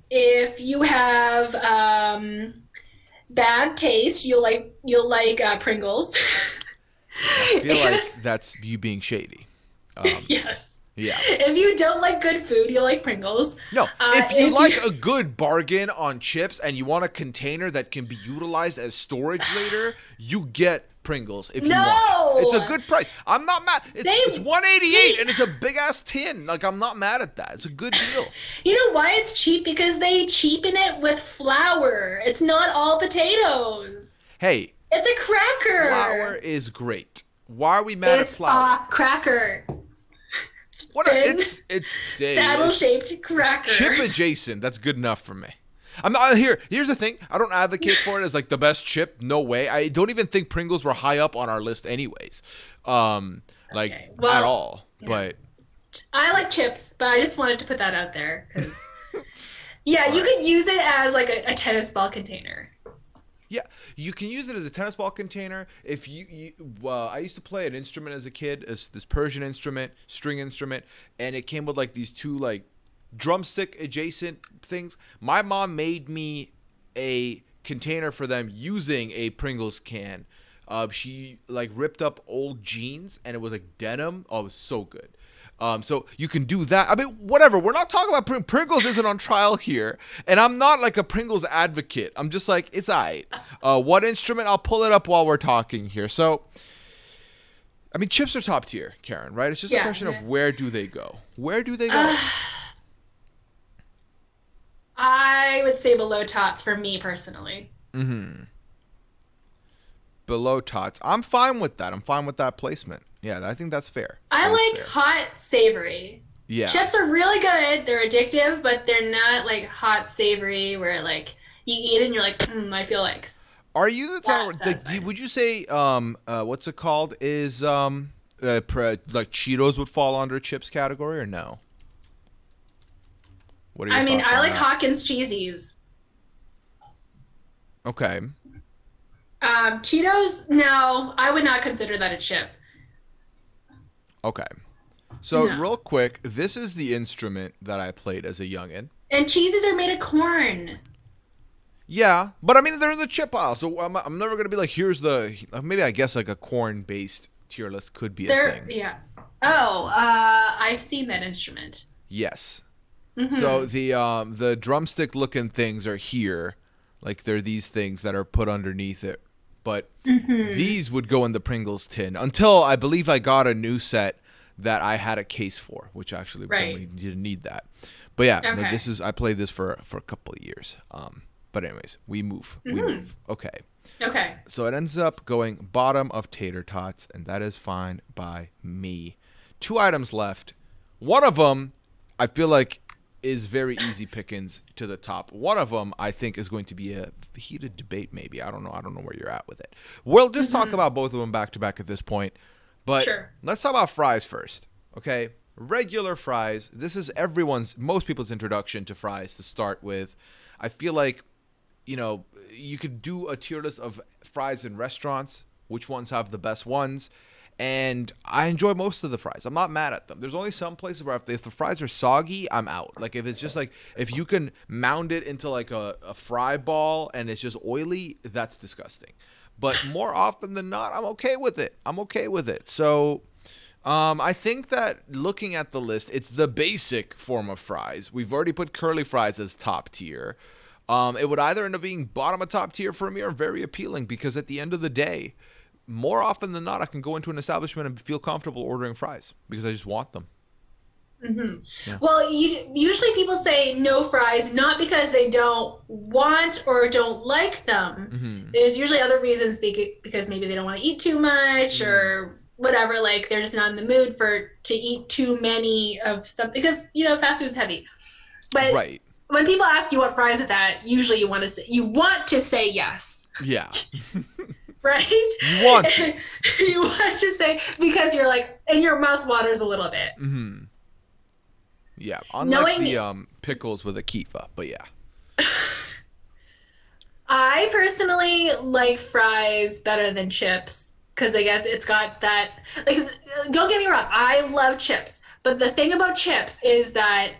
If you have bad taste, you'll like Pringles. I feel like that's you being shady. Yes. Yeah. If you don't like good food, you'll like Pringles. No, if you like a good bargain on chips and you want a container that can be utilized as storage later, you get Pringles if you want. It's a good price. I'm not mad. It's $188 and it's a big ass tin. Like, I'm not mad at that. It's a good deal. You know why it's cheap? Because they cheapen it with flour. It's not all potatoes. Hey. It's a cracker. Flour is great. Why are we mad at flour? It's a cracker. It's saddle-shaped cracker. Chip adjacent. That's good enough for me. I'm not here. Here's the thing. I don't advocate for it as like the best chip. No way. I don't even think Pringles were high up on our list, anyways. At all. Yeah. But I like chips, but I just wanted to put that out there because, you could use it as like a tennis ball container. Yeah, you can use it as a tennis ball container. If I used to play an instrument as a kid, as this Persian instrument, string instrument, and it came with like these two like drumstick adjacent things. My mom made me a container for them using a Pringles can. She like ripped up old jeans and it was like denim. Oh, it was so good. So you can do that. I mean, whatever. We're not talking about Pringles isn't on trial here. And I'm not like a Pringles advocate. I'm just like, it's all right. What instrument? I'll pull it up while we're talking here. So, I mean, chips are top tier, Karen, right? It's just a question of where do they go? Where do they go? I would say below Tots for me personally. Below Tots. I'm fine with that. I'm fine with that placement. Yeah, I think that's fair. I like hot savory. Yeah. Chips are really good. They're addictive, but they're not like hot savory where like you eat it and you're like, I feel like. Are you the type? Would you say what's it called? Is like Cheetos would fall under chips category or no? What are your thoughts I on like that? Hawkins cheesies. Okay. Cheetos, no, I would not consider that a chip. Okay. So real quick, this is the instrument that I played as a youngin. And cheeses are made of corn. Yeah, but I mean they're in the chip aisle, so I'm never gonna be like, here's the maybe I guess like a corn-based tier list could be a thing. Yeah. Oh, I've seen that instrument. Yes. So the drumstick looking things are here. Like they're these things that are put underneath it. But these would go in the Pringles tin until I believe I got a new set that I had a case for, which actually we didn't need that. But yeah, no, I played this for a couple of years. But anyways, we move. Okay. Okay. So it ends up going bottom of Tater Tots, and that is fine by me. 2 items left. One of them, I feel like, is very easy pickings to the top. One of them, I think, is going to be a heated debate, maybe. I don't know where you're at with it. We'll just talk about both of them back to back at this point. But let's talk about fries first, okay? Regular fries. This is most people's introduction to fries to start with. I feel like, you could do a tier list of fries in restaurants, which ones have the best ones. And I enjoy most of the fries. I'm not mad at them. There's only some places where if the fries are soggy, I'm out. Like if it's just like, if you can mound it into like a fry ball and it's just oily, that's disgusting. But more often than not, I'm okay with it. So I think that looking at the list, it's the basic form of fries. We've already put curly fries as top tier. It would either end up being bottom of top tier for me or very appealing because at the end of the day, more often than not, I can go into an establishment and feel comfortable ordering fries because I just want them. Yeah. Well, usually people say no fries, not because they don't want or don't like them. There's usually other reasons because maybe they don't want to eat too much or whatever. Like they're just not in the mood to eat too many of something because, fast food's heavy. But when people ask you what fries with that, usually you want to say yes. Yeah. Right? You want to. You want to say, because you're like, and your mouth waters a little bit. Yeah, unlike the pickles with a kifa, but yeah. I personally like fries better than chips because I guess it's got that, like, don't get me wrong, I love chips. But the thing about chips is that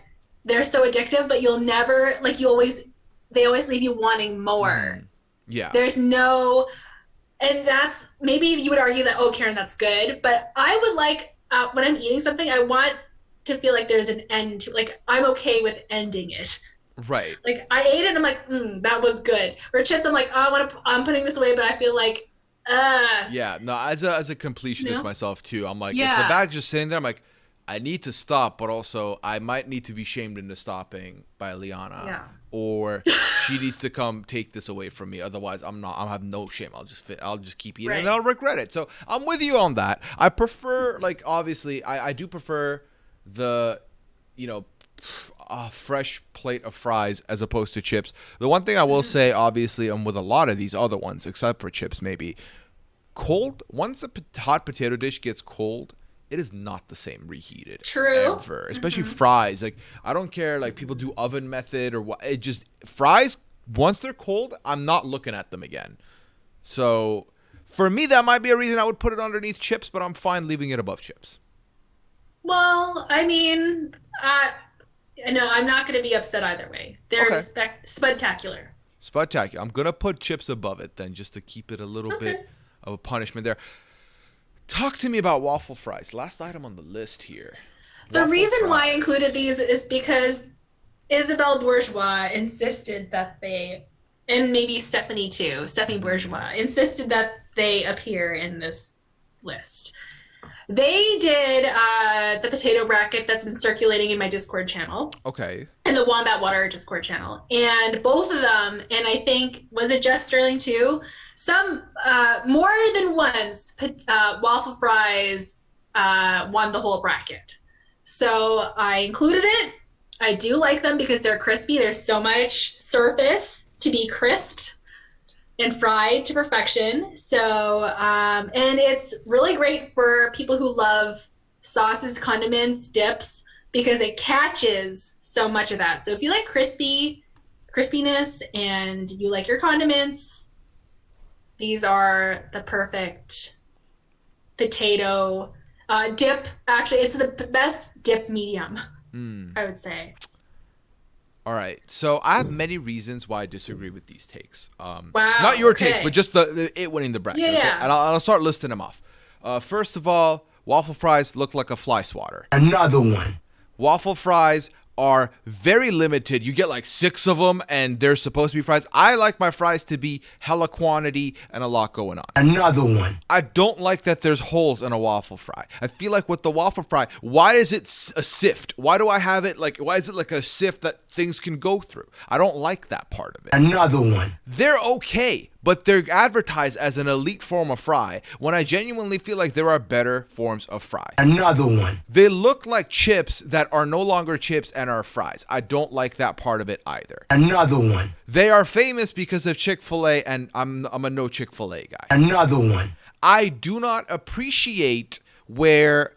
they're so addictive, but you'll never, like, they always leave you wanting more. Yeah. There's no... And that's, maybe you would argue that, oh, Karen, that's good. But I would like, when I'm eating something, I want to feel like there's an end to, like, I'm okay with ending it. Right. Like, I ate it and I'm like, that was good. Or chips, I'm like, oh, I'm putting this away, but I feel like, Yeah, no, as a completionist myself, too, I'm like, if the bag's just sitting there, I'm like, I need to stop, but also I might need to be shamed into stopping by Liana. Yeah. Or she needs to come take this away from me. Otherwise, I'll have no shame. I'll just keep eating and I'll regret it. So I'm with you on that. I prefer, like, obviously, I do prefer the, fresh plate of fries as opposed to chips. The one thing I will say, obviously, with a lot of these other ones, except for chips, maybe, once a hot potato dish gets cold, it is not the same reheated. True. Ever. Especially fries. Like, I don't care, like, people do oven method or what. It just, fries, once they're cold, I'm not looking at them again. So, for me, that might be a reason I would put it underneath chips, but I'm fine leaving it above chips. Well, I mean, no, I'm not going to be upset either way. They're spectacular. Spectacular. I'm going to put chips above it then, just to keep it a little bit of a punishment there. Talk to me about waffle fries. Last item on the list here. The reason why I included these is because Isabelle Bourgeois insisted that and maybe Stephanie Bourgeois, insisted that they appear in this list. They did the potato bracket that's been circulating in my Discord channel. Okay. And the Wombat Water Discord channel. And both of them, and I think, was it Jess Sterling too? Some, more than once, Waffle Fries won the whole bracket. So I included it. I do like them because they're crispy. There's so much surface to be crisped and fried to perfection. So, and it's really great for people who love sauces, condiments, dips, because it catches so much of that. So if you like crispiness and you like your condiments, these are the perfect potato dip. Actually, it's the best dip medium, I would say. All right. So I have many reasons why I disagree with these takes. Wow. Not your takes, but just it winning the bracket. Yeah. Okay? And I'll start listing them off. First of all, waffle fries look like a fly swatter. Another one. Waffle fries are very limited. You get like 6 of them and they're supposed to be fries. I like my fries to be hella quantity and a lot going on. Another one. I don't like that there's holes in a waffle fry. I feel like with the waffle fry, why is it a sift? Why do I have it like, why is it like a sift that things can go through? I don't like that part of it. Another one. They're okay, but they're advertised as an elite form of fry when I genuinely feel like there are better forms of fry. Another one. They look like chips that are no longer chips and are fries. I don't like that part of it either. Another one. They are famous because of Chick-fil-A, and I'm a no Chick-fil-A guy. Another one. I do not appreciate where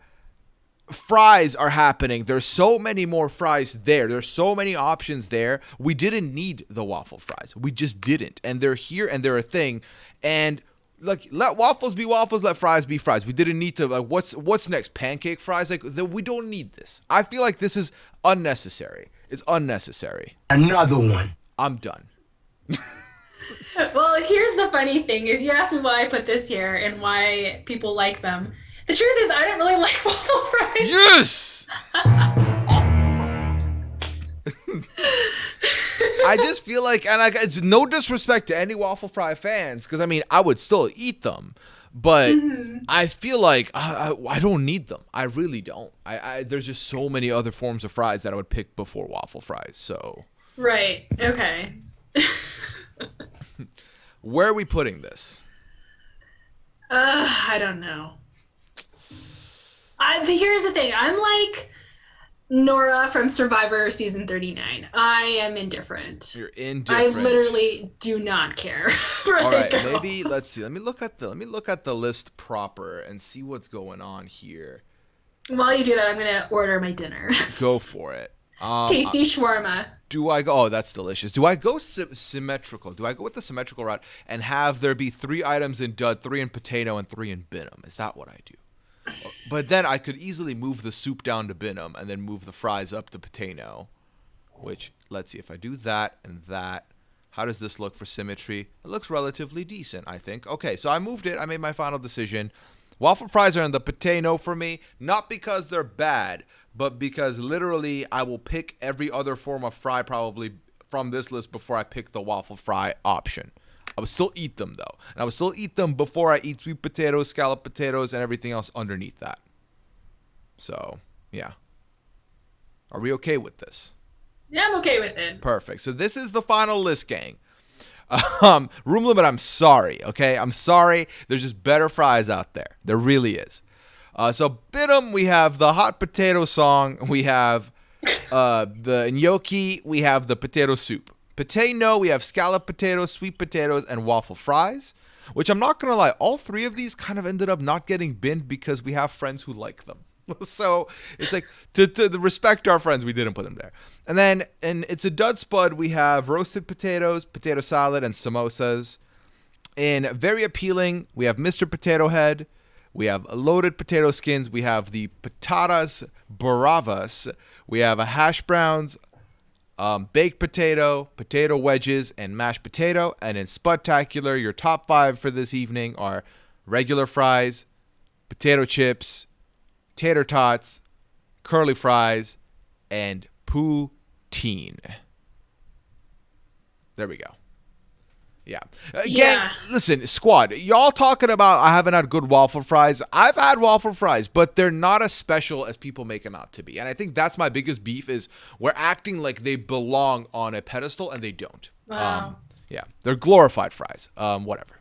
fries are happening. There's so many more fries there. There's so many options there. We didn't need the waffle fries. We just didn't. And they're here and they're a thing. And like, let waffles be waffles, let fries be fries. We didn't need to, like, what's next? Pancake fries? Like, we don't need this. I feel like this is unnecessary. It's unnecessary. Another one. I'm done. Well, here's the funny thing is you asked me why I put this here and why people like them. The truth is I don't really like waffle fries. Yes! I just feel like, and it's no disrespect to any waffle fry fans, because I mean, I would still eat them, but I feel like I don't need them. I really don't. There's just so many other forms of fries that I would pick before waffle fries. So Right. Okay. where are we putting this? I don't know. Here's the thing. I'm like Nora from Survivor season 39. I am indifferent. You're indifferent. I literally do not care. All right, maybe let's see. Let me look at the list proper and see what's going on here. While you do that, I'm gonna order my dinner. Go for it. Tasty shawarma. Do I go? Oh, that's delicious. Do I go symmetrical? Do I go with the symmetrical route and have there be 3 items in dud, 3 in potato, and 3 in binum? Is that what I do? But then I could easily move the soup down to binum and then move the fries up to potato. Which, let's see, if I do that and that, how does this look for symmetry? It looks relatively decent, I think. Okay, so I moved it. I made my final decision. Waffle fries are in the potato for me, not because they're bad, but because literally I will pick every other form of fry probably from this list before I pick the waffle fry option. I would still eat them, though. And I would still eat them before I eat sweet potatoes, scalloped potatoes, and everything else underneath that. So, yeah. Are we okay with this? Yeah, I'm okay with it. Perfect. So this is the final list, gang. Room limit, I'm sorry, okay? I'm sorry. There's just better fries out there. There really is. So Bid'em, we have the hot potato song. We have the gnocchi. We have the potato soup. Potato, we have scalloped potatoes, sweet potatoes, and waffle fries, which I'm not going to lie, all 3 of these kind of ended up not getting binned because we have friends who like them. So it's like, to respect our friends, we didn't put them there. And then, and it's a dud spud, we have roasted potatoes, potato salad, and samosas. In very appealing, we have Mr. Potato Head, we have loaded potato skins, we have the patatas bravas, we have a hash browns, baked potato, potato wedges, and mashed potato. And in Spudtacular, your top 5 for this evening are regular fries, potato chips, tater tots, curly fries, and poutine. There we go. Yeah. Gang, listen, squad, y'all talking about I haven't had good waffle fries. I've had waffle fries, but they're not as special as people make them out to be. And I think that's my biggest beef is we're acting like they belong on a pedestal and they don't. Wow. Yeah, they're glorified fries. Whatever.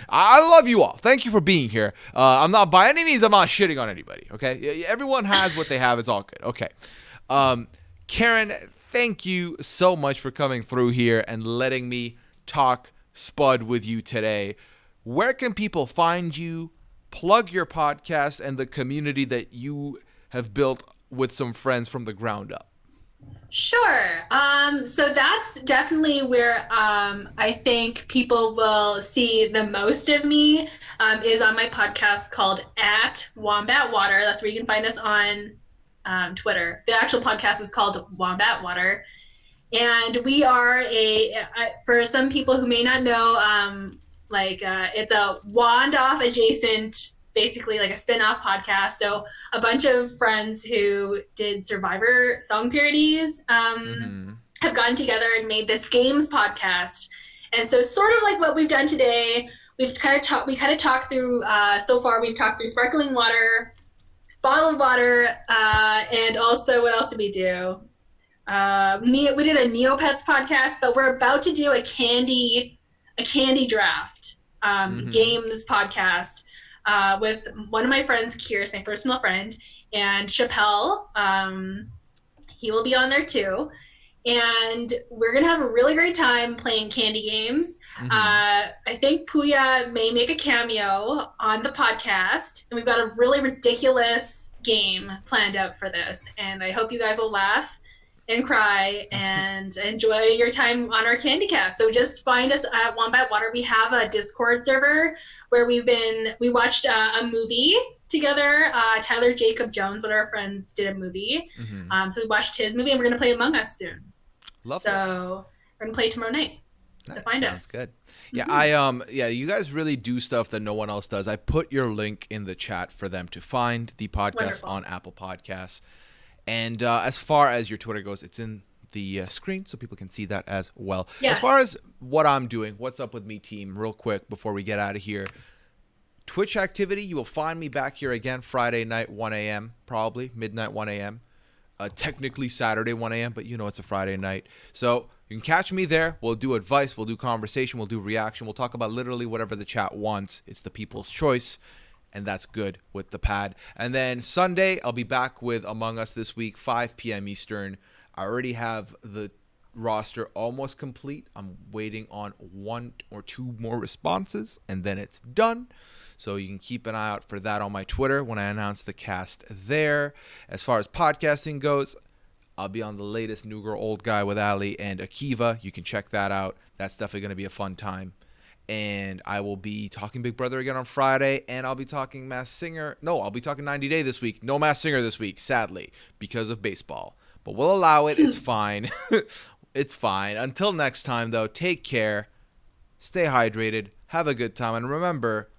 I love you all. Thank you for being here. I'm not, by any means, I'm not shitting on anybody, okay? Everyone has what they have. It's all good. Okay. Karen, thank you so much for coming through here and letting me talk Spud with you today. Where can people find you? Plug your podcast and the community that you have built with some friends from the ground up. Sure. So that's definitely where I think people will see the most of me is on my podcast called At Wombat Water. That's where you can find us on Twitter. The actual podcast is called Wombat Water. And we are for some people who may not know, it's a Wand Off adjacent basically like a spin-off podcast. So a bunch of friends who did Survivor song parodies have gotten together and made this games podcast. And so sort of like what we've done today, we kind of talked through, so far we've talked through sparkling water, bottled water, and also what else did we do? We did a Neopets podcast, but we're about to do a candy draft games podcast with one of my friends, Kier's my personal friend, and Chappelle. He will be on there too. And we're going to have a really great time playing candy games. I think Puya may make a cameo on the podcast. And we've got a really ridiculous game planned out for this. And I hope you guys will laugh and cry and enjoy your time on our candy cast. So just find us at Wombat Water. We have a Discord server where we watched a movie together. Tyler Jacob Jones, one of our friends, did a movie. So we watched his movie, and we're going to play Among Us soon. Love it. So we're going to play tomorrow night. So That find sounds us. good. Yeah, you guys really do stuff that no one else does. I put your link in the chat for them to find the podcast Wonderful. on Apple Podcasts. And as far as your Twitter goes, it's in the screen so people can see that as well. Yes. As far as what I'm doing, what's up with me, team, real quick before we get out of here. Twitch activity, you will find me back here again Friday night, 1 a.m., probably midnight, 1 a.m. Technically Saturday, 1 a.m., but it's a Friday night. So you can catch me there. We'll do advice, we'll do conversation, we'll do reaction. We'll talk about literally whatever the chat wants. It's the people's choice, and that's good with the pad. And then Sunday, I'll be back with Among Us this week, 5 p.m. Eastern. I already have the roster almost complete. I'm waiting on 1 or 2 more responses, and then it's done. So you can keep an eye out for that on my Twitter when I announce the cast there. As far as podcasting goes, I'll be on the latest New Girl Old Guy with Ali and Akiva. You can check that out. That's definitely going to be a fun time. And I will be talking Big Brother again on Friday, and I'll be talking Masked Singer. No, I'll be talking 90 Day this week. No Masked Singer this week, sadly, because of baseball. But we'll allow it. It's fine. It's fine. Until next time, though, take care. Stay hydrated. Have a good time. And remember,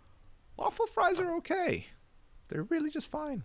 waffle fries are okay. They're really just fine.